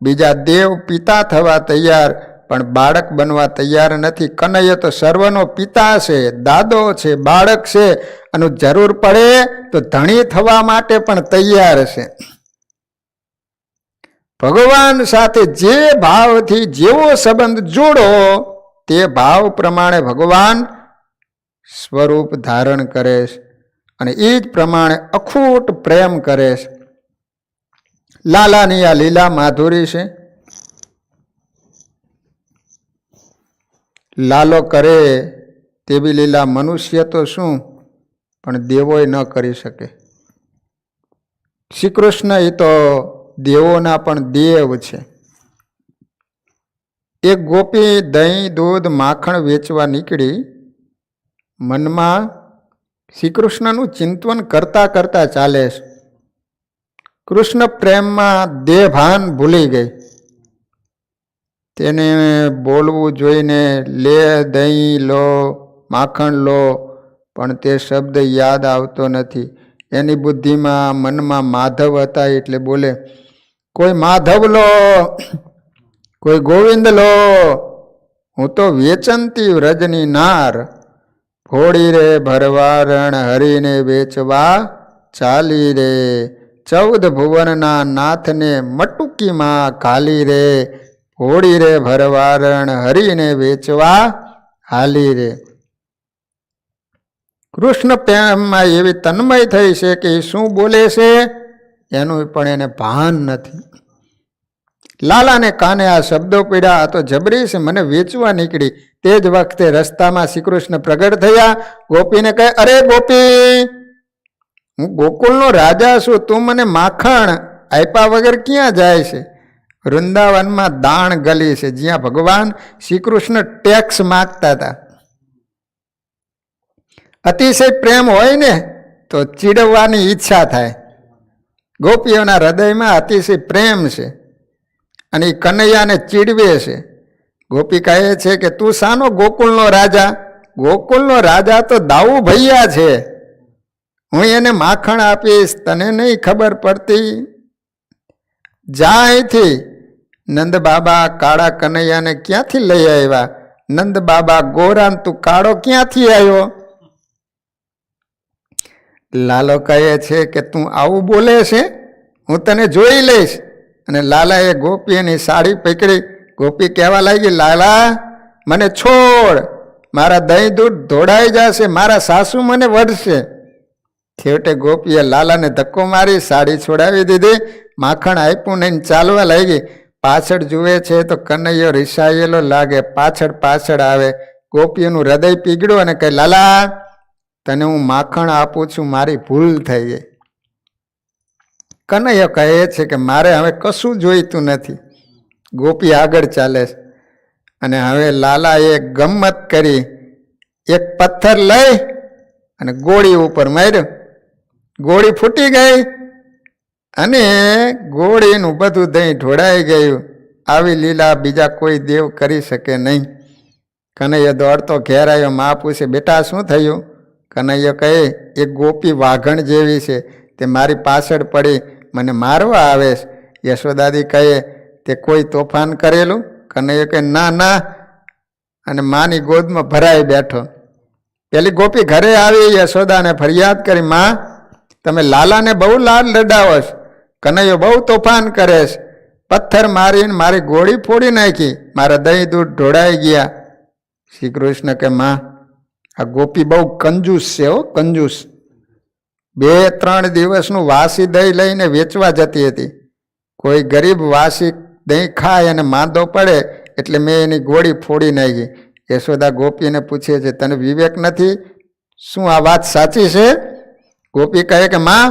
બીજા દેવ પિતા થવા તૈયાર, પણ બાળક બનવા તૈયાર નથી. કનૈયો તો સર્વનો પિતા છે, દાદો છે, બાળક છે, અને જરૂર પડે તો ધણી થવા માટે પણ તૈયાર છે. ભગવાન સાથે જે ભાવથી જેવો સંબંધ જોડો તે ભાવ પ્રમાણે ભગવાન સ્વરૂપ ધારણ કરે છે અને એ જ પ્રમાણે અખૂટ પ્રેમ કરે છે. લાલાની આ લીલા માધુરી છે. લાલો કરે તેવી લીલા મનુષ્ય તો શું પણ દેવોય ન કરી શકે. શ્રી કૃષ્ણ એ તો દેવોના પણ દેવ છે. એક ગોપી દહીં દૂધ માખણ વેચવા નીકળી. મનમાં શ્રી કૃષ્ણનું ચિંતન કરતા કરતા ચાલે છે. કૃષ્ણ પ્રેમમાં દેહભાન ભૂલી ગઈ. તેને બોલવું જોઈને લે દહીં લો માખણ લો, પણ તે શબ્દ યાદ આવતો નથી. એની બુદ્ધિમાં મનમાં માધવ હતા એટલે બોલે કોઈ માધવ લો, કોઈ ગોવિંદ લો, હું તો વેચંતી વ્રજની નાર, ફોડી રે ભરવારણ હરીને વેચવા ચાલી રે, 14 ભુવનના નાથને મટુકીમાં ઘાલી રે, ફોડી રે ભરવારણ હરીને વેચવા હાલી રે. કૃષ્ણ પ્રેમમાં એવી તન્મય થઈ છે કે શું બોલે છે એનું પણ એને ભાન નથી. લાલાને કાને આ શબ્દો પીડ્યા, તો જબરી છે, મને વેચવા નીકળી. તે જ વખતે રસ્તામાં શ્રી કૃષ્ણ પ્રગટ થયા. ગોપીને કહે અરે ગોપી, હું ગોકુળનો રાજા છું, તું મને માખણ આપ્યા વગર ક્યાં જાય છે? વૃંદાવનમાં દાણ ગલી છે જ્યાં ભગવાન શ્રી કૃષ્ણ ટેક્સ માગતા હતા. અતિશય પ્રેમ હોય ને તો ચીડવવાની ઈચ્છા થાય. ગોપીઓના હૃદયમાં અતિશય પ્રેમ છે અને એ કનૈયાને ચીડવે છે. ગોપી કહે છે કે તું શાનો ગોકુળનો રાજા? ગોકુળનો રાજા તો દાઉ ભૈયા છે. હું એને માખણ આપીશ, તને નહીં ખબર પડતી? જા અહીંથી. નંદ બાબા કાળા કનૈયાને ક્યાંથી લઈ આવ્યા? નંદ બાબા ગોરાન તું કાળો ક્યાંથી આવ્યો? લાલો કહે છે કે તું આવું બોલે છે, હું તને જોઈ લઈશ. અને લાલાએ ગોપીની સાડી પકડી. ગોપી કહેવા લાગી લાલા મને છોડ, મારા દહીં દૂધ ધોડાઈ જશે, મારા સાસુ મને વઢશે. છેવટે ગોપીએ લાલાને ધક્કો મારી સાડી છોડાવી દીધી. માખણ આપ્યું નહીં, ચાલવા લાગી. પાછળ જુએ છે તો કનૈયો રિસાયેલો લાગે, પાછળ પાછળ આવે. ગોપીઓનું હૃદય પીગળ્યું અને કહે લાલા તને હું માખણ આપું છું, મારી ભૂલ થઈ ગઈ. કનૈયો કહે છે કે મારે હવે કશું જોઈતું નથી. ગોપી આગળ ચાલે છે અને હવે લાલાએ ગમ્મત કરી. એક પથ્થર લઈ અને ગોળી ઉપર માર્યો. ગોળી ફૂટી ગઈ અને ગોળીનું બધું દહીં ઢોળાઈ ગયું. આવી લીલા બીજા કોઈ દેવ કરી શકે નહીં. કનૈયો દોડતો ઘેર આવ્યો. મા પૂછે બેટા શું થયું? કનૈયો કહે એક ગોપી વાઘણ જેવી છે, તે મારી પાછળ પડી મને મારવા આવે છે. યશોદાદી કહે તે કોઈ તોફાન કરેલું? કનૈયો કહે ના ના, અને માની ગોદમાં ભરાઈ બેઠો. પેલી ગોપી ઘરે આવી યશોદાને ફરિયાદ કરી, માં તમે લાલાને બહુ લાડ લડાવો છો, કનૈયો બહુ તોફાન કરે છે, પથ્થર મારીને મારી ગોળી ફોડી નાખી, મારા દહીં દૂધ ઢોળાઈ ગયા. શ્રી કૃષ્ણ કે માં આ ગોપી બહુ કંજૂસ છે હો, કંજૂસ. 2-3 દિવસનું વાસી દહીં લઈને વેચવા જતી હતી. કોઈ ગરીબ વાસી દહીં ખાય અને માંદો પડે એટલે મેં એની ગોળી ફોડી નાખી. યશોદા ગોપીને પૂછે છે તને વિવેક નથી? શું આ વાત સાચી છે? ગોપી કહે કે માં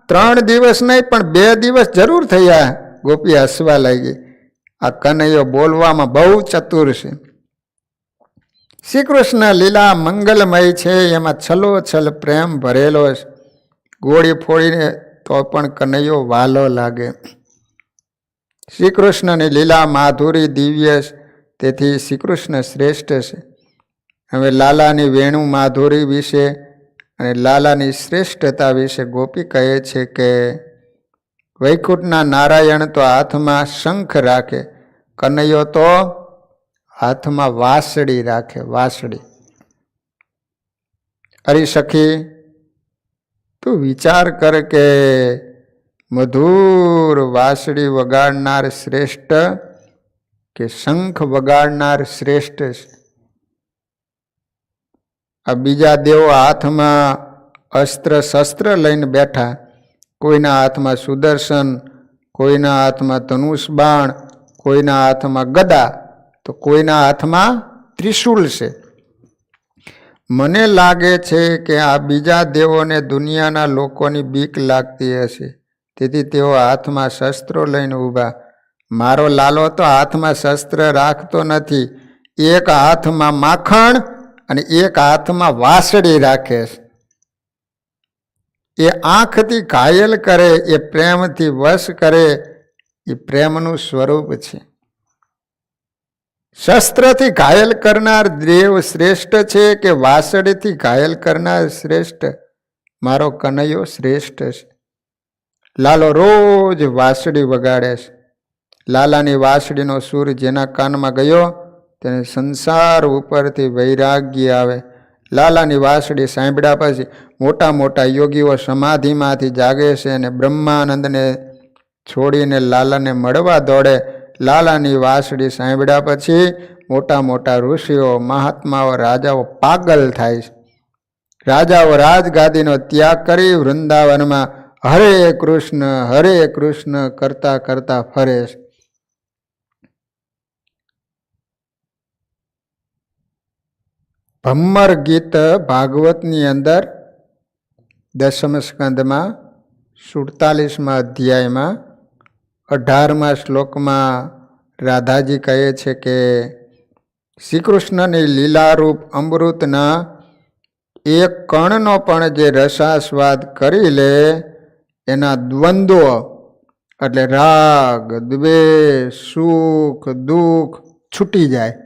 3 દિવસ નહીં પણ 2 દિવસ જરૂર થયા. ગોપી હસવા લાગી. આ કનૈયો બોલવામાં બહુ ચતુર છે. શ્રી કૃષ્ણ લીલા મંગલમય છે, એમાં છલોછલ પ્રેમ ભરેલો છે. ગોળી ફોડીને તો પણ કનૈયો વાલો લાગે. શ્રી કૃષ્ણની લીલા માધુરી દિવ્ય છે, તેથી શ્રી કૃષ્ણ શ્રેષ્ઠ છે. હવે લાલાની વેણુ માધુરી વિશે અને લાલાની શ્રેષ્ઠતા વિશે ગોપી કહે છે કે વૈકુંઠના નારાયણ તો હાથમાં શંખ રાખે, કનૈયો તો હાથમાં વાંસળી રાખે, વાંસળી. અરે સખી, તું વિચાર કર કે મધુર વાંસળી વગાડનાર શ્રેષ્ઠ કે શંખ વગાડનાર શ્રેષ્ઠ છે? આ બીજા દેવો હાથમાં અસ્ત્ર શસ્ત્ર લઈને બેઠા, કોઈના હાથમાં સુદર્શન, કોઈના હાથમાં ધનુષ બાણ, કોઈના હાથમાં ગદા, તો કોઈના હાથમાં ત્રિશૂલ છે. મને લાગે છે કે આ બીજા દેવોને દુનિયાના લોકોની બીક લાગતી હશે, તેથી તેઓ હાથમાં શસ્ત્રો લઈને ઊભા. મારો લાલો તો હાથમાં શસ્ત્ર રાખતો નથી, એક હાથમાં માખણ અને એક હાથમાં વાંસળી રાખે છે. એ આંખથી ઘાયલ કરે, એ પ્રેમથી વશ કરે, એ પ્રેમનું સ્વરૂપ છે. શસ્ત્રથી ઘાયલ કરનાર દેવ શ્રેષ્ઠ છે કે વાંસળીથી ઘાયલ કરનાર શ્રેષ્ઠ? મારો કનૈયો શ્રેષ્ઠ છે. લાલો રોજ વાંસળી વગાડે છે. લાલાની વાંસળીનો સૂર જેના કાનમાં ગયો તેને સંસાર ઉપરથી વૈરાગ્ય આવે. લાલાની વાંસળી સાંભળ્યા પછી મોટા મોટા યોગીઓ સમાધિમાંથી જાગે છે અને બ્રહ્માનંદને છોડીને લાલાને મળવા દોડે. લાલાની વાંસળી સાંભળ્યા પછી મોટા મોટા ઋષિઓ, મહાત્માઓ, રાજાઓ પાગલ થાય છે. રાજાઓ રાજગાદીનો ત્યાગ કરી વૃંદાવનમાં હરે કૃષ્ણ કરતા કરતા ફરે છે. ભમ્મર ગીત ભાગવતની અંદર 10મ સ્કંદમાં 47મા અધ્યાયમાં 18મા શ્લોકમાં રાધાજી કહે છે કે શ્રી કૃષ્ણની લીલારૂપ અમૃતના એક કણનો પણ જે રસાસ્વાદ કરી લે એના દ્વંદ્વો એટલે રાગ, દ્વેષ, સુખ, દુઃખ છૂટી જાય.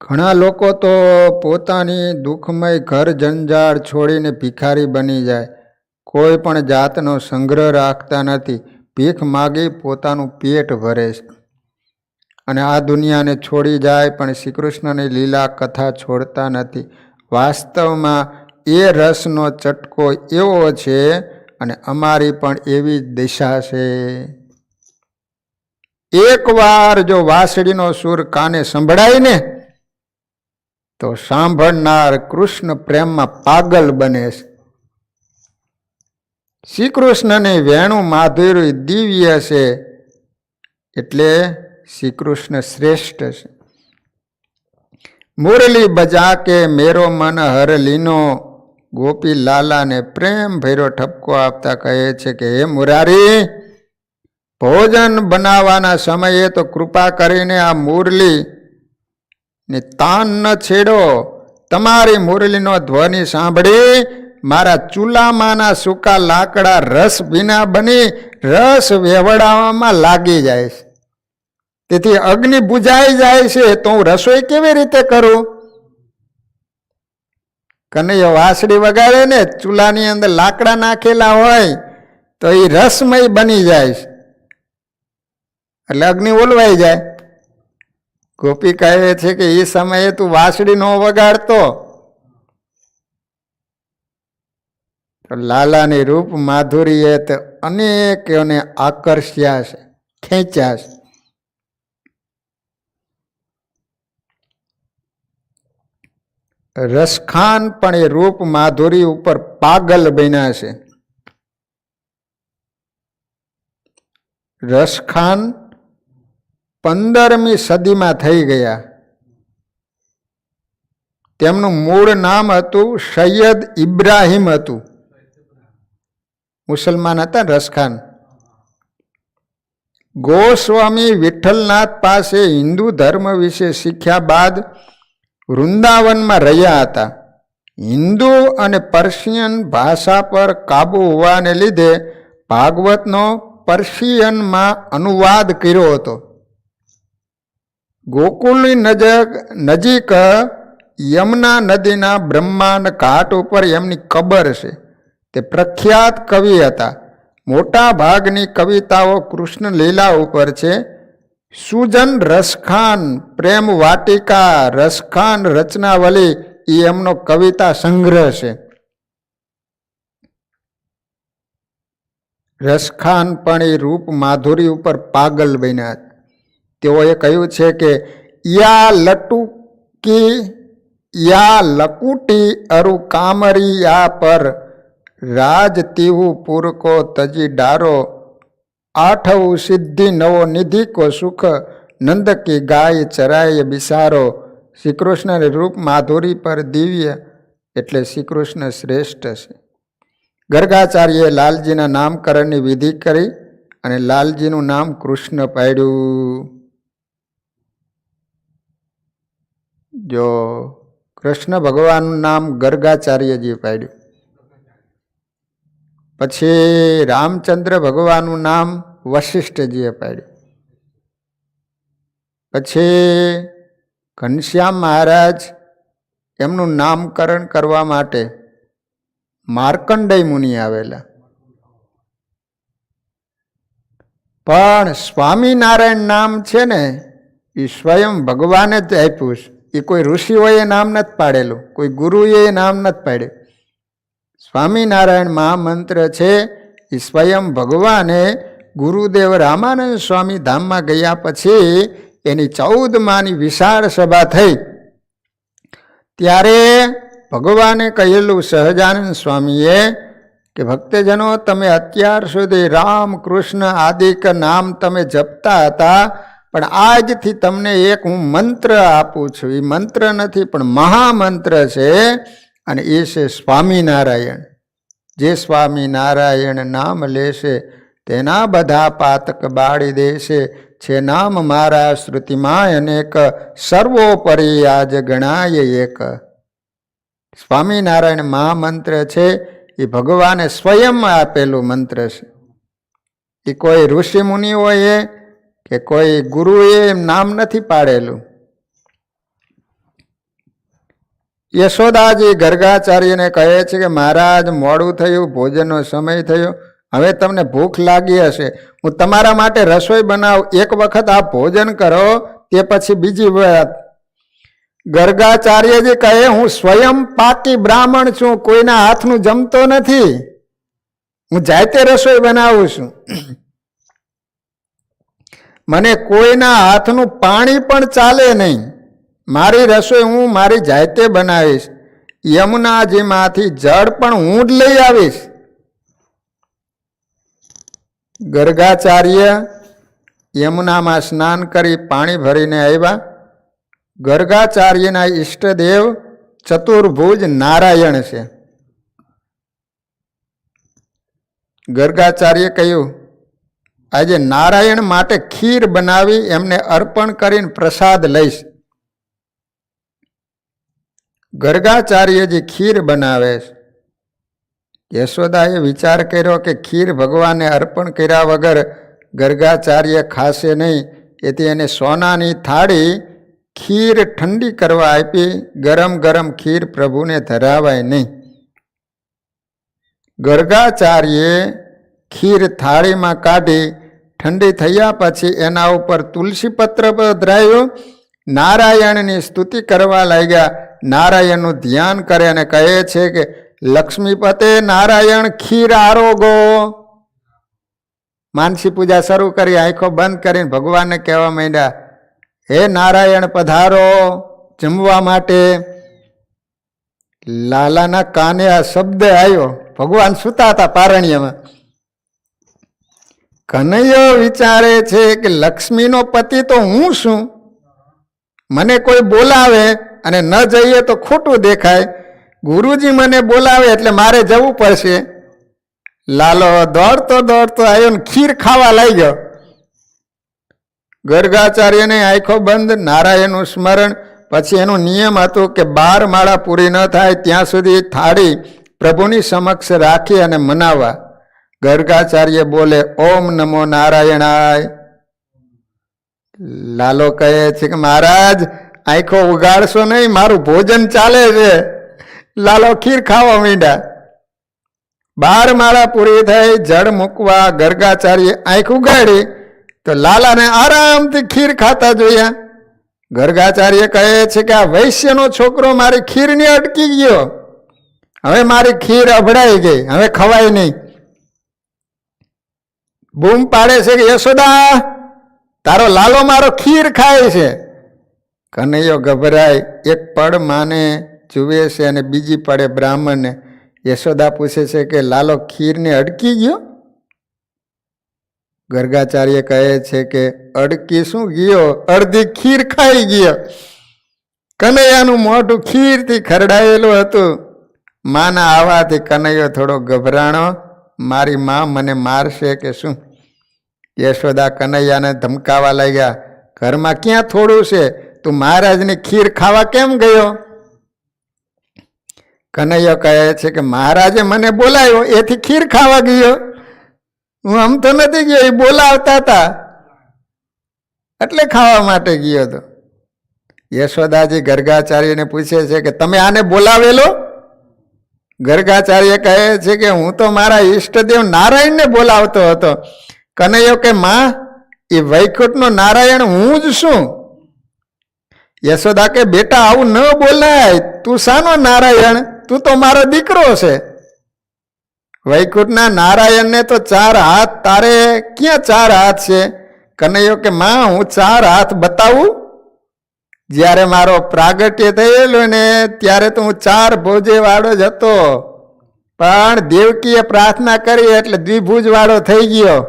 ઘણા લોકો તો પોતાની દુઃખમય ઘર જંજાળ છોડીને ભિખારી બની જાય. કોઈ પણ જાતનો સંગ્રહ રાખતા નથી, ભીખ માગી પોતાનું પેટ ભરે છે અને આ દુનિયાને છોડી જાય, પણ શ્રી કૃષ્ણની લીલા કથા છોડતા નથી. વાસ્તવમાં એ રસનો ચટકો એવો છે અને અમારી પણ એવી જ દિશા છે. એકવાર જો વાંસળીનો સૂર કાને સંભળાય ને તો સાંભળનાર કૃષ્ણ પ્રેમમાં પાગલ બને છે. શ્રી કૃષ્ણની વેણુ માધુર્ય દિવ્ય છે એટલે શ્રી કૃષ્ણ શ્રેષ્ઠ છે. મુરલી બજા કે મેરો મન હર લીનો, ગોપી લાલાને પ્રેમ ભર્યો ઠપકો આપતા કહે છે કે હે મુરારી, ભોજન બનાવવાના સમયે તો કૃપા કરીને આ મુરલી ને તાન ન છેડો. તમારી મુરલીનો ધ્વનિ સાંભળી મારા ચૂલામાંના સૂકા લાકડા રસ ભીના બની રસ વેવડાવવામાં લાગી જાય છે. તેથી અગ્નિ બુઝાઈ જાય છે, તો હું રસોઈ કેવી રીતે કરું? કનૈયો વાંસળી વગાડે ને, ચૂલાની અંદર લાકડા નાખેલા હોય તો એ રસમય બની જાય છે એટલે અગ્નિ ઓલવાઈ જાય. ગોપી કહે છે કે એ સમયે તું વાંસળી ન વગાડતો તો લાલાની રૂપ માધુર્યે તો અનેકોને આકર્ષ્યા છે, ખેંચ્યા છે. રસખાન પણ એ રૂપ માધુરી ઉપર પાગલ બન્યા છે. રસખાન 15મી સદીમાં થઈ ગયા, તેમનું મૂળ નામ હતું સૈયદ ઇબ્રાહિમ હતું. મુસલમાન હતા રસખાન. ગોસ્વામી વિઠ્ઠલનાથ પાસે હિન્દુ ધર્મ વિશે શીખ્યા બાદ વૃંદાવનમાં રહ્યા હતા. હિન્દુ અને પર્શિયન ભાષા પર કાબુ હોવાને લીધે ભાગવતનો પર્શિયનમાં અનુવાદ કર્યો હતો. ગોકુલની નજીક યમુના નદીના બ્રહ્માંડ ઘાટ ઉપર એમની કબર છે. તે પ્રખ્યાત કવિ હતા. મોટા ભાગની કવિતાઓ કૃષ્ણ લીલા ઉપર છે. સુજન રસખાન, પ્રેમ વાટિકા, રસખાન રચનાવલી એ એમનો કવિતા સંગ્રહ છે. રસખાન પણ એ રૂપ માધુરી ઉપર પાગલ બન્યા. તેઓએ કહ્યું છે કે યા લકુટી અરુ કામરી યા પર રાજ તીહુ પૂરકો તજી ડારો આઠવું સિદ્ધિ નવો નિધિ કો સુખ નંદ કી ગાય ચરાય બિસારો. શ્રી કૃષ્ણ રૂપ માધુરી પર દિવ્ય એટલે શ્રી કૃષ્ણ શ્રેષ્ઠ છે. ગર્ગાચાર્યએ લાલજીના નામકરણની વિધિ કરી અને લાલજીનું નામ કૃષ્ણ પાડ્યું. જો કૃષ્ણ ભગવાનનું નામ ગર્ગાચાર્યજી પાડ્યું. પછી રામચંદ્ર ભગવાનનું નામ વશિષ્ઠજીએ પાડ્યું. પછી ઘનશ્યામ મહારાજ એમનું નામકરણ કરવા માટે માર્કંડેય મુનિ આવેલા. પણ સ્વામિનારાયણ નામ છે ને એ સ્વયં ભગવાને જ આપ્યું છે. એ કોઈ ઋષિઓએ નામ નથી પાડેલું, કોઈ ગુરુએ નામ નથી પાડ્યું. સ્વામિનારાયણ મહામંત્ર છે એ સ્વયં ભગવાને ગુરુદેવ રામાનંદ સ્વામી ધામમાં ગયા પછી એની 14માની વિશાળ સભા થઈ ત્યારે ભગવાને કહેલું સહજાનંદ સ્વામીએ કે ભક્તજનો તમે અત્યાર સુધી રામ કૃષ્ણ આદિક નામ તમે જપતા હતા, પણ આજથી તમને એક હું મંત્ર આપું છું. એ મંત્ર નથી પણ મહામંત્ર છે અને એ છે સ્વામિનારાયણ. જે સ્વામિનારાયણ નામ લેશે તેના બધા પાતક બાળી દેશે. છે નામ મારા શ્રુતિમાં અનેક સર્વોપરી આજ ગણાય એક. સ્વામિનારાયણ મહામંત્ર છે એ ભગવાને સ્વયં આપેલું મંત્ર છે. એ કોઈ ઋષિ મુનિઓએ કે કોઈ ગુરુએ નામ નથી પાડેલું. યશોદાજી ગર્ગાચાર્યને કહે છે કે મહારાજ મોડું થયું, ભોજનનો સમય થયો, હવે તમને ભૂખ લાગી હશે, હું તમારા માટે રસોઈ બનાવું, એક વખત આપ ભોજન કરો, તે પછી બીજી વાત. ગર્ગાચાર્યજી કહે હું સ્વયં પાકી બ્રાહ્મણ છું, કોઈના હાથનું જમતો નથી, હું જાતે રસોઈ બનાવું છું, મને કોઈના હાથનું પાણી પણ ચાલે નહીં, મારી રસોઈ હું મારી જાતે બનાવીશ, યમુનાજીમાંથી જળ પણ હું જ લઈ આવીશ. ગર્ગાચાર્ય યમુનામાં સ્નાન કરી પાણી ભરીને આવ્યા. ગર્ગાચાર્યના ઈષ્ટદેવ ચતુર્ભુજ નારાયણ છે. ગર્ગાચાર્ય કહ્યું આજે નારાયણ માટે ખીર બનાવી એમને અર્પણ કરીને પ્રસાદ લઈશ. ગર્ગાચાર્યજી ખીર બનાવે છે. યશોદાએ વિચાર કર્યો કે ખીર ભગવાનને અર્પણ કર્યા વગર ગર્ગાચાર્ય ખાશે નહીં, એથી એને સોનાની થાળી ખીર ઠંડી કરવા આપી. ગરમ ગરમ ખીર પ્રભુને ધરાવાય નહીં. ગર્ગાચાર્યે ખીર થાળીમાં કાઢી ઠંડી થયા પછી એના ઉપર તુલસી પત્ર પધરાવ્યું. નારાયણની સ્તુતિ કરવા લાગ્યા. નારાયણનું ધ્યાન કરે અને કહે છે કે લક્ષ્મીપતે નારાયણ ખીર આરોગો. માનસી પૂજા શરૂ કરી, આંખો બંધ કરીને ભગવાનને કહેવા માંડ્યા હે નારાયણ પધારો જમવા માટે. લાલાના કાને આ શબ્દ આવ્યો. ભગવાન સૂતા હતા પારણ્યમાં. કનૈયો વિચારે છે કે લક્ષ્મીનો પતિ તો હું છું, મને કોઈ બોલાવે અને ન જઈએ તો ખોટું દેખાય. ગુરુજી મને બોલાવે એટલે મારે જવું પડશે. લાલો દોડતો દોડતો આવ્યો ને ખીર ખાવા લાગ્યો. ગર્ગાચાર્યને આંખો બંધ, નારાયણનું સ્મરણ. પછી એનો નિયમ હતો કે 12 માળા પૂરી ન થાય ત્યાં સુધી થાળી પ્રભુની સમક્ષ રાખી અને મનાવવા. ગર્ગાચાર્ય બોલે ઓમ નમો નારાયણાય. લાલો કહે છે કે મહારાજ આંખો ઉગાડશો નહીં, મારું ભોજન ચાલે છે. લાલો ખીર ખાવા માંડ્યા. 12 માળા પૂરી થઈ, જળ મૂકવા ગર્ગાચાર્ય આંખ ઉગાડી તો લાલાને આરામથી ખીર ખાતા જોયા. ગર્ગાચાર્ય કહે છે કે આ વૈશ્યનો છોકરો મારી ખીરને અટકી ગયો, હવે મારી ખીર અભડાઈ ગઈ, હવે ખવાય નહીં. બૂમ પાડે છે કે યશોદા, તારો લાલો મારો ખીર ખાય છે. કનૈયો ગભરાય, એક પડ માને જુએ છે અને બીજી પડે બ્રાહ્મણને. યશોદા પૂછે છે કે લાલો ખીરને અડકી ગયો? ગર્ગાચાર્ય કહે છે કે અડકી શું ગયો, અડધી ખીર ખાઈ ગયો. કનૈયાનું મોઢું ખીરથી ખરડાયેલું હતું. માના આવવાથી કનૈયો થોડો ગભરાણો, મારી મા મને મારશે કે શું. યશોદા કનૈયાને ધમકાવા લાગ્યા, ઘરમાં ક્યાં થોડું છે, તું મહારાજની ખીર ખાવા કેમ ગયો? કનૈયો કહે છે કે મહારાજે મને બોલાવ્યો એથી ખીર ખાવા ગયો, હું આમ તો નથી ગયો, એ બોલાવતા હતા એટલે ખાવા માટે ગયો હતો. યશોદાજી ગર્ગાચાર્યને પૂછે છે કે તમે આને બોલાવેલો? ગર્ગાચાર્ય કહે છે કે હું તો મારા ઈષ્ટદેવ નારાયણને બોલાવતો હતો. કનૈયો કે માં, એ વૈકુંઠનો નારાયણ હું જ છું. યશોદા કે બેટા આવું ન બોલાય, તું શાનો નારાયણ, તું તો મારો દીકરો છે. વૈકુંઠના નારાયણને તો 4 હાથ, તારે ક્યાં 4 હાથ છે? કનૈયો કે માં હું 4 હાથ બતાવું? જ્યારે મારો પ્રાગટ્ય થયેલું ને ત્યારે તો હું 4 ભુજે વાળો જ હતો, પણ દેવકીએ પ્રાર્થના કરી એટલે દ્વિભુજ વાળો થઈ ગયો.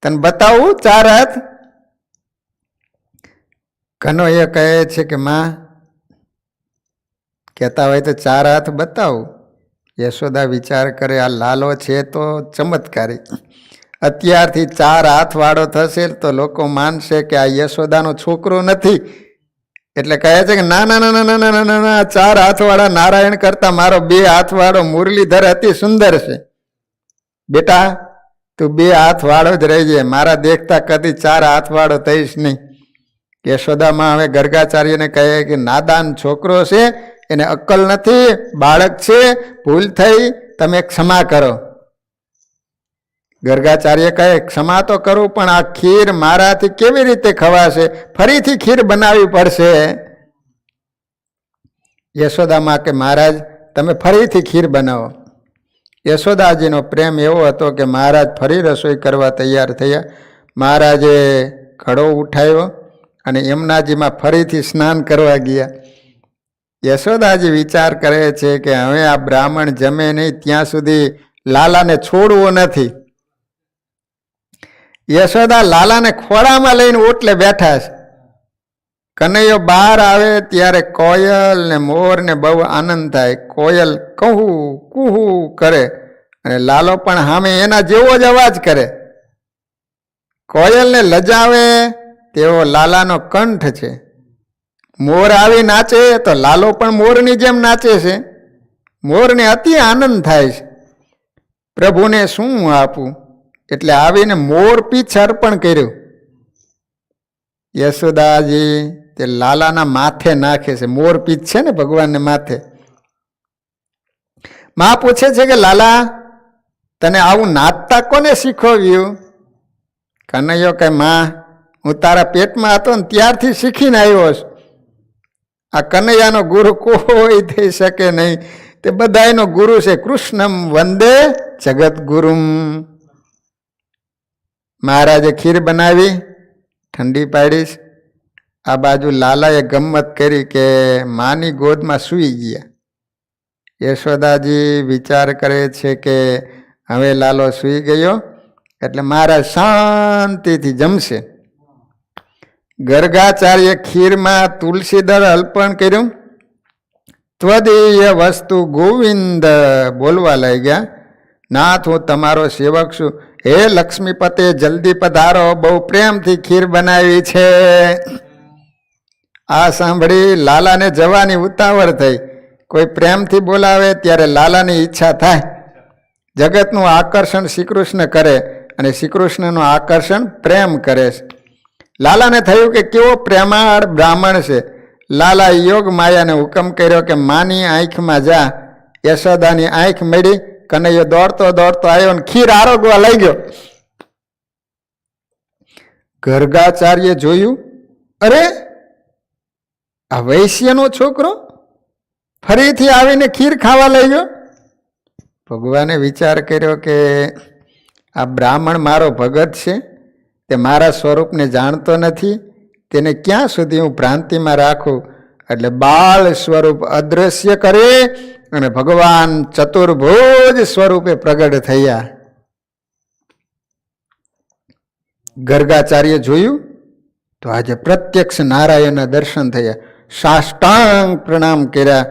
તને બતાવું 4 હાથ? કનૈયો કહે છે કે માં કહેતા હોય તો 4 હાથ બતાવું. યશોદા વિચાર કરે આ લાલો છે તો ચમત્કારી, અત્યારથી 4 હાથ વાળો થશે તો લોકો માનશે કે આ યશોદાનો છોકરો નથી. એટલે કહે છે કે ના ના ના ના ના ના ના, 4 હાથવાળા નારાયણ કરતા મારો 2 હાથવાળો મુરલીધર અતિ સુંદર છે. બેટા તું 2 હાથવાળો જ રહીજે, મારા દેખતા કદી 4 હાથવાળો થઈશ નહીં. યશોદામાં હવે ગર્ગાચાર્યને કહે કે નાદાન છોકરો છે, એને અક્કલ નથી, બાળક છે, ભૂલ થઈ, તમે ક્ષમા કરો. ગર્ગાચાર્ય કહે ક્ષમા તો કરું, પણ આ ખીર મારાથી કેવી રીતે ખવાશે, ફરીથી ખીર બનાવવી પડશે. યશોદામાં કે મહારાજ તમે ફરીથી ખીર બનાવો. યશોદાજીનો પ્રેમ એવો હતો કે મહારાજ ફરી રસોઈ કરવા તૈયાર થયા. મહારાજે ઘડો ઉઠાવ્યો અને યમુનાજીમાં ફરીથી સ્નાન કરવા ગયા. યશોદાજી વિચાર કરે છે કે હવે આ બ્રાહ્મણ જમે નહીં ત્યાં સુધી લાલાને છોડવો નથી. યશોદા લાલાને ખોળામાં લઈને ઓટલે બેઠા છે. કનૈયો બહાર આવે ત્યારે કોયલ ને મોર ને બહુ આનંદ થાય. કોયલ કહું કુહુ કરે અને લાલો પણ સામે એના જેવો જ અવાજ કરે. કોયલને લજાવે તેવો લાલાનો કંઠ છે. મોર આવી નાચે તો લાલો પણ મોરની જેમ નાચે છે. મોરને અતિ આનંદ થાય છે. પ્રભુને શું આપું એટલે આવીને મોર પીછ અર્પણ કર્યું. યશોદાજી તે લાલાના માથે નાખે છે. મોર પીછ છે ને ભગવાનને માથે. માં પૂછે છે કે લાલા તને આવું નાચતા કોને શીખવ્યું? કનૈયો કે માં હું તારા પેટમાં હતો ને ત્યારથી શીખીને આવ્યો છું. આ કનૈયાનો ગુરુ કોઈ થઈ શકે નહીં, તે બધાયનો ગુરુ છે. કૃષ્ણમ વંદે જગત ગુરુમ. મહારાજે ખીર બનાવી, ઠંડી પાડીશ. આ બાજુ લાલાએ ગમ્મત કરી કે માની ગોદમાં સૂઈ ગયા. યશોદાજી વિચાર કરે છે કે હવે લાલો સૂઈ ગયો એટલે મહારાજ શાંતિથી જમશે. ગર્ગાચાર્ય ખીરમાં તુલસીદળ અર્પણ કર્યું. ત્વદીય વસ્તુ ગોવિંદ બોલવા લાગ્યા, નાથ હું તમારો સેવક છું. હે લક્ષ્મીપતે જલ્દી પધારો, બહુ પ્રેમથી ખીર બનાવી છે. આ સાંભળી લાલાને જવાની ઉતાવળ થઈ. કોઈ પ્રેમથી બોલાવે ત્યારે લાલાની ઈચ્છા થાય. જગતનું આકર્ષણ શ્રીકૃષ્ણ કરે અને શ્રીકૃષ્ણનું આકર્ષણ પ્રેમ કરે છે. લાલાને થયું કે કેવો પ્રેમાળ બ્રાહ્મણ છે. લાલા યોગ માયાને હુકમ કર્યો કે માની આંખમાં જા. યશોદાની આંખ મળી. કનૈયો દોડતો દોડતો આવ્યો અને ખીર આરોગવા લઈ ગયો. ગર્ગાચાર્ય જોયું, અરે આ વૈશ્યનો છોકરો ફરીથી આવીને ખીર ખાવા લઈ ગયો. ભગવાને વિચાર કર્યો કે આ બ્રાહ્મણ મારો ભગત છે, તે મારા સ્વરૂપને જાણતો નથી, તેને ક્યાં સુધી હું ભ્રાંતિમાં રાખું. એટલે બાળ સ્વરૂપ અદ્રશ્ય કરે અને ભગવાન ચતુર્ભુજ સ્વરૂપે પ્રગટ થયા. ગર્ગાચાર્ય જોયું તો આજે પ્રત્યક્ષ નારાયણના દર્શન થયા. સાષ્ટાંગ પ્રણામ કર્યા.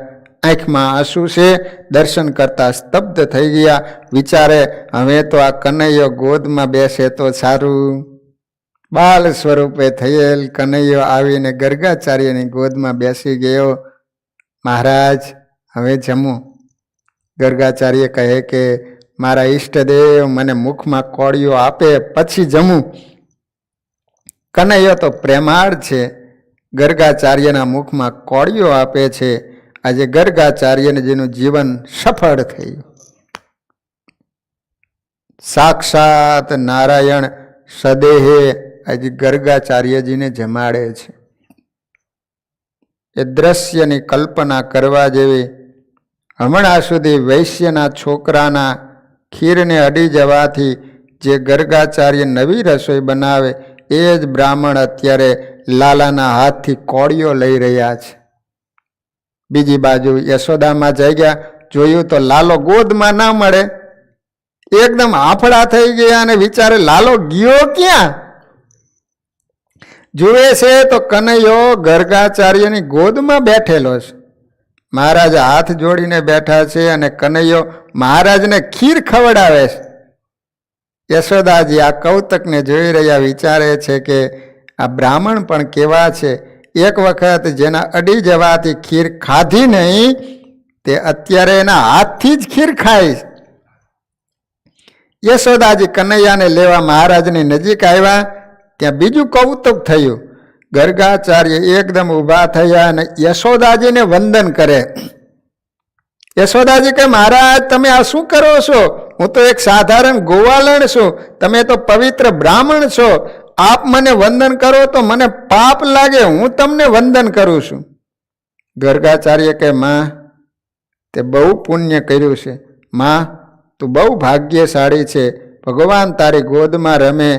આંખમાં આંસુ છે. દર્શન કરતા સ્તબ્ધ થઈ ગયા. વિચારે હવે તો આ કનૈયો ગોદમાં બેસે તો સારું. બાલ સ્વરૂપે થયેલ કનૈયો આવીને ગર્ગાચાર્યની ગોદમાં બેસી ગયો. મહારાજ હવે જમું. ગર્ગાચાર્ય કહે કે મારા ઈષ્ટદેવ મને મુખમાં કોળીઓ આપે પછી જમું. કનૈયો તો પ્રેમાળ છે, ગર્ગાચાર્યના મુખમાં કોળીઓ આપે છે. આજે ગર્ગાચાર્યને જેનું જીવન સફળ થયું. સાક્ષાત નારાયણ સદેહે આજે ગર્ગાચાર્યજીને જમાડે છે. એ દ્રશ્યની કલ્પના કરવા જેવી. હમણાં સુધી વૈશ્યના છોકરાના ખીરને અડી જવાથી જે ગર્ગાચાર્ય નવી રસોઈ બનાવે એ જ બ્રાહ્મણ અત્યારે લાલાના હાથથી કોળીઓ લઈ રહ્યા છે. બીજી બાજુ યશોદામાં જઈ ગયા. જોયું તો લાલો ગોદમાં ના મળે. એકદમ આફડા થઈ ગયા અને વિચારે લાલો ગયો ક્યાં. જુએ છે તો કનૈયો ગર્ગાચાર્યની ગોદમાં બેઠેલો છે. મહારાજ હાથ જોડીને બેઠા છે અને કનૈયો મહારાજને ખીર ખવડાવે છે. યશોદાજી આ કૌતકને જોઈ રહ્યા વિચારે છે કે આ બ્રાહ્મણ પણ કેવા છે. એક વખત જેના અડી જવાથી ખીર ખાધી નહીં તે અત્યારે એના હાથથી જ ખીર ખાય. યશોદાજી કનૈયાને લેવા મહારાજની નજીક આવ્યા. ત્યાં બીજું કૌતુક થયું. ગર્ગાચાર્ય એકદમ ઊભા થયા અને યશોદાજીને વંદન કરે. યશોદાજી કે મહારાજ તમે આ શું કરો છો? હું તો એક સાધારણ ગોવાલણ છું, તમે તો પવિત્ર બ્રાહ્મણ છો. આપ મને વંદન કરો તો મને પાપ લાગે, હું તમને વંદન કરું છું. ગર્ગાચાર્ય કે માં તે બહુ પુણ્ય કર્યું છે. માં તું બહુ ભાગ્યશાળી છે. ભગવાન તારી ગોદમાં રમે.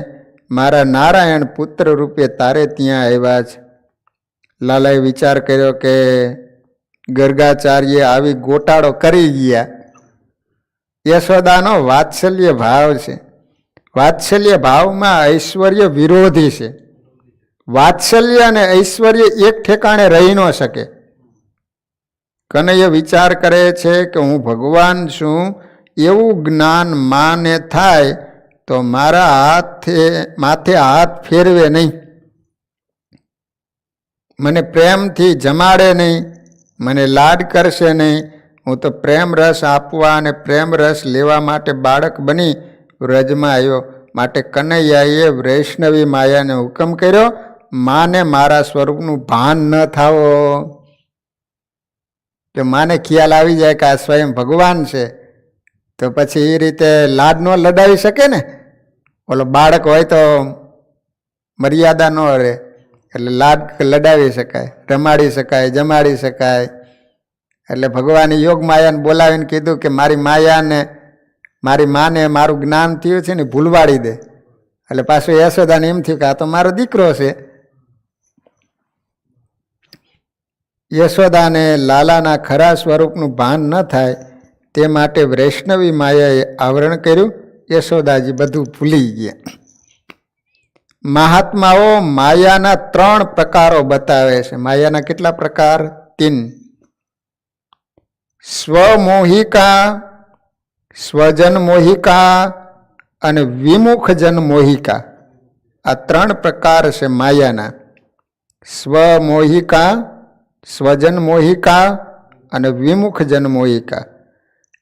મારા નારાયણ પુત્ર રૂપે તારે ત્યાં આવ્યા છે. લાલાએ વિચાર કર્યો કે ગર્ગાચાર્ય આવી ગોટાળો કરી ગયા. યશોદાનો વાત્સલ્ય ભાવ છે. વાત્સલ્ય ભાવમાં ઐશ્વર્ય વિરોધી છે. વાત્સલ્ય અને ઐશ્વર્ય એક ઠેકાણે રહી ન શકે. કનૈયો વિચાર કરે છે કે હું ભગવાન છું એવું જ્ઞાન માને થાય તો મારા માથે હાથ ફેરવે નહીં, મને પ્રેમથી જમાડે નહીં, મને લાડ કરશે નહીં. હું તો પ્રેમ રસ આપવા અને પ્રેમ રસ લેવા માટે બાળક બની વ્રજમાં આવ્યો. માટે કનૈયાએ વૈષ્ણવી માયાને હુકમ કર્યો, માને મારા સ્વરૂપનું ભાન ન થાવો. જો માને ખ્યાલ આવી જાય કે આ સ્વયં ભગવાન છે તો પછી એ રીતે લાડ ન લડાવી શકે ને. ઓલો બાળક હોય તો મર્યાદા ન રહે, એટલે લાડ લડાવી શકાય, રમાડી શકાય, જમાડી શકાય. એટલે ભગવાને યોગ માયાને બોલાવીને કીધું કે મારી માયાને મારી માને મારું જ્ઞાન થયું છે ને ભૂલવાડી દે. એટલે પાછું યશોદાને એમ થયું કે આ તો મારો દીકરો છે. યશોદાને લાલાના ખરા સ્વરૂપનું ભાન ન થાય તે માટે વૈષ્ણવી માયાએ આવરણ કર્યું. યશોદાજી બધું ભૂલી ગયા. મહાત્માઓ માયાના 3 પ્રકારો બતાવે છે. માયાના કેટલા પ્રકાર? 3. સ્વમોહિકા, સ્વજન મોહિકા અને વિમુખજન મોહિકા. આ 3 પ્રકાર છે માયાના. સ્વમોહિકા, સ્વજન મોહિકા અને વિમુખજન મોહિકા.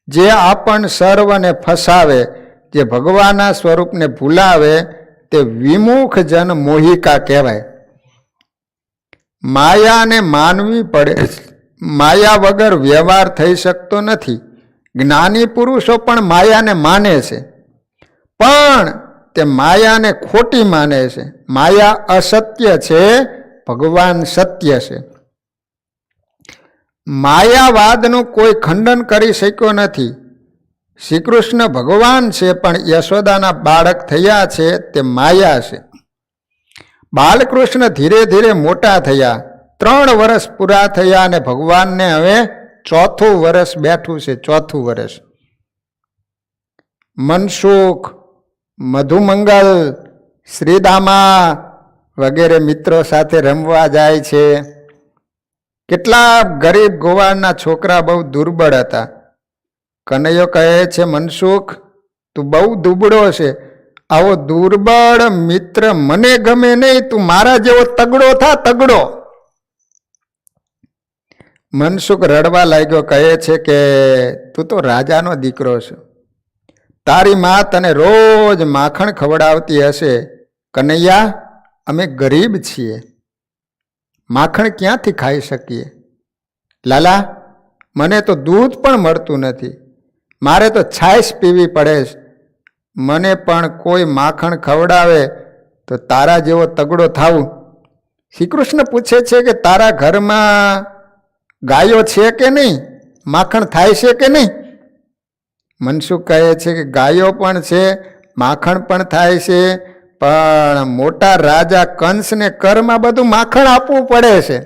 જે આપણ સર્વને ફસાવે, જે ભગવાનના સ્વરૂપને ભૂલાવે તે વિમુખજન મોહિકા કહેવાય. માયાને માનવી પડે. માયા વગર વ્યવહાર થઈ શકતો નથી. જ્ઞાની પુરુષો પણ માયાને માને છે, પણ તે માયાને ખોટી માને છે. માયા અસત્ય છે, ભગવાન સત્ય છે. માયાવાદનું કોઈ ખંડન કરી શક્યો નથી. શ્રી કૃષ્ણ ભગવાન છે, પણ યશોદાના બાળક થયા છે તે માયા છે. બાલકૃષ્ણ ધીરે ધીરે મોટા થયા, 3 વર્ષ પૂરા થયા અને ભગવાનને હવે 4થું વર્ષ બેઠું છે. 4થું વર્ષ. મનસુખ, મધુમંગલ, શ્રીદામા વગેરે મિત્રો સાથે રમવા જાય છે. કેટલા ગરીબ ગોવાળના છોકરા બહુ દુર્બળ હતા. કનૈયો કહે છે, મનસુખ તું બહુ દુબળો છે, આવો દુર્બળ મિત્ર મને ગમે નહીં, તું મારા જેવો તગડો થા, તગડો. મનસુખ રડવા લાગ્યો. કહે છે કે તું તો રાજાનો દીકરો છે, તારી મા તને રોજ માખણ ખવડાવતી હશે. કનૈયા, અમે ગરીબ છીએ, માખણ ક્યાંથી ખાઈ શકીએ? લાલા, મને તો દૂધ પણ મળતું નથી, મારે તો છાશ પીવી પડે છે. મને પણ કોઈ માખણ ખવડાવે તો તારા જેવો તગડો થાવું. શ્રી કૃષ્ણ પૂછે છે કે તારા ઘરમાં ગાયો છે કે નહીં? માખણ થાય છે કે નહીં? મનસુખ કહે છે કે ગાયો પણ છે, માખણ પણ થાય છે, પણ મોટા રાજા કંસને કરમાં બધું માખણ આપવું પડે છે.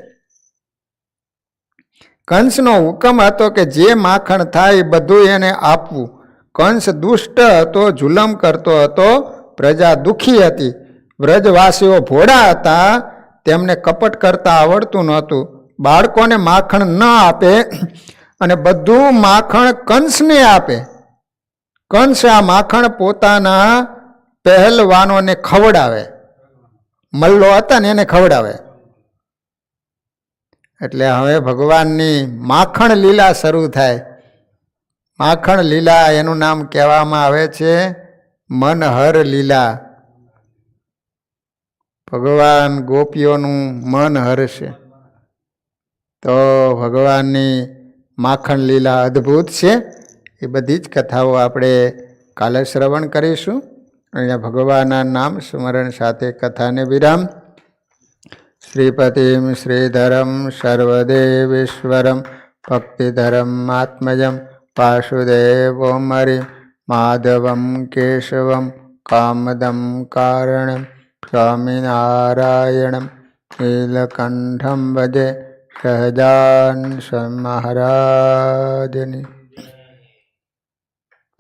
કંસનો હુકમ હતો કે જે માખણ થાય બધું એને આપવું. કંસ દુષ્ટ હતો, જુલમ કરતો હતો, પ્રજા દુઃખી હતી. વ્રજવાસીઓ ભોળા હતા, તેમને કપટ કરતા આવડતું નહોતું. બાળકોને માખણ ન આપે અને બધું માખણ કંસને આપે. કંસ આ માખણ પોતાના પહેલવાનોને ખવડાવે, મલ્લો હતા ને એને ખવડાવે. એટલે હવે ભગવાનની માખણ લીલા શરૂ થાય. માખણ લીલા એનું નામ કહેવામાં આવે છે મનહર લીલા. ભગવાન ગોપીઓનું મન હરશે. તો ભગવાનની માખણ લીલા અદ્ભુત છે. એ બધી જ કથાઓ આપણે કાલે શ્રવણ કરીશું. અહીંયા ભગવાનના નામ સ્મરણ સાથે કથાને વિરામ. શ્રીપતિમ શ્રીધરમ સર્વદેવેશ્વરમ ભક્તિધરમ આત્મજમ વાસુદેવોમરી માધવમ કેશવમ કામદમ કારણમ સ્વામિનારાયણમ નીલકંઠમ ભજે સહજાન મહારાજની.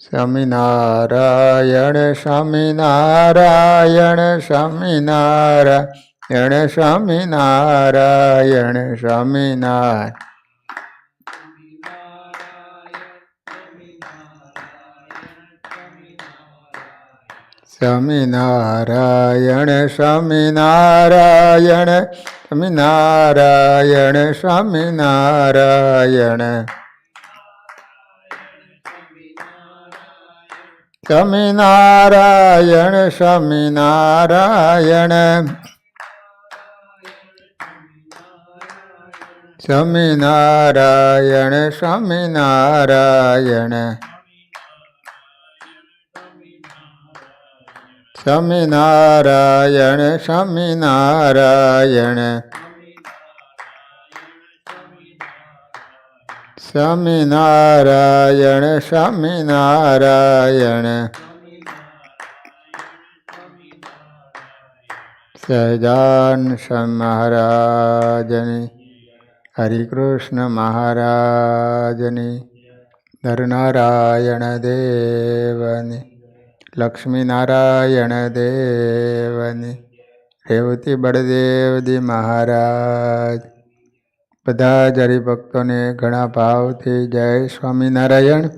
સ્વામિનારાયણ સ્વામિનારાયણ સ્વામિનારાયણ સ્વામિનારાયણ સ્વામિનારાયણ. સ્વામિનારાયણ સ્વામિનારાયણ સ્વામિનારાયણ સ્વામિનારાયણ સ્વામિનારાયણ સ્વામિનારાયણ સ્વામિનારાયણ સ્વામિનારાયણ સ્વામિનારાયણ સ્વામિનારાયણ સ્વામિનારાયણ સ્વામિનારાયણ સહજાન મહારાજની હરિકૃષ્ણ મહારાજની નરનારાયણ દેવની લક્ષ્મીનારાયણ દેવની રેવતી બળદેવજી મહારાજ. બધા જ હરિભક્તોને ઘણા ભાવથી જય સ્વામિનારાયણ.